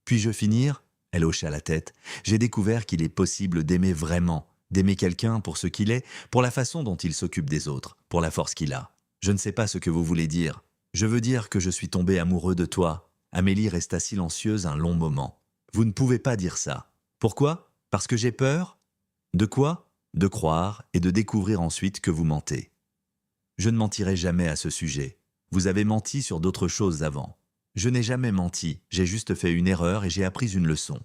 puis-je finir ?» Elle hocha la tête. « J'ai découvert qu'il est possible d'aimer vraiment, d'aimer quelqu'un pour ce qu'il est, pour la façon dont il s'occupe des autres, pour la force qu'il a. Je ne sais pas ce que vous voulez dire. Je veux dire que je suis tombé amoureux de toi. » Amélie resta silencieuse un long moment. « Vous ne pouvez pas dire ça. Pourquoi ? Parce que j'ai peur ? De quoi ? De croire et de découvrir ensuite que vous mentez. Je ne mentirai jamais à ce sujet. Vous avez menti sur d'autres choses avant. Je n'ai jamais menti, j'ai juste fait une erreur et j'ai appris une leçon.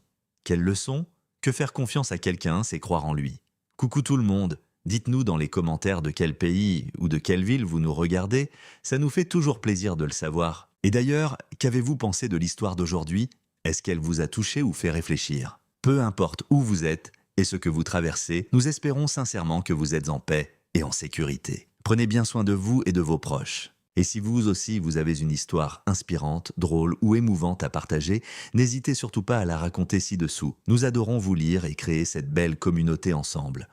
Quelle leçon ? Que faire confiance à quelqu'un, c'est croire en lui. Coucou tout le monde, dites-nous dans les commentaires de quel pays ou de quelle ville vous nous regardez, ça nous fait toujours plaisir de le savoir. Et d'ailleurs, qu'avez-vous pensé de l'histoire d'aujourd'hui ? Est-ce qu'elle vous a touché ou fait réfléchir ? Peu importe où vous êtes et ce que vous traversez, nous espérons sincèrement que vous êtes en paix et en sécurité. Prenez bien soin de vous et de vos proches. Et si vous aussi vous avez une histoire inspirante, drôle ou émouvante à partager, n'hésitez surtout pas à la raconter ci-dessous. Nous adorons vous lire et créer cette belle communauté ensemble.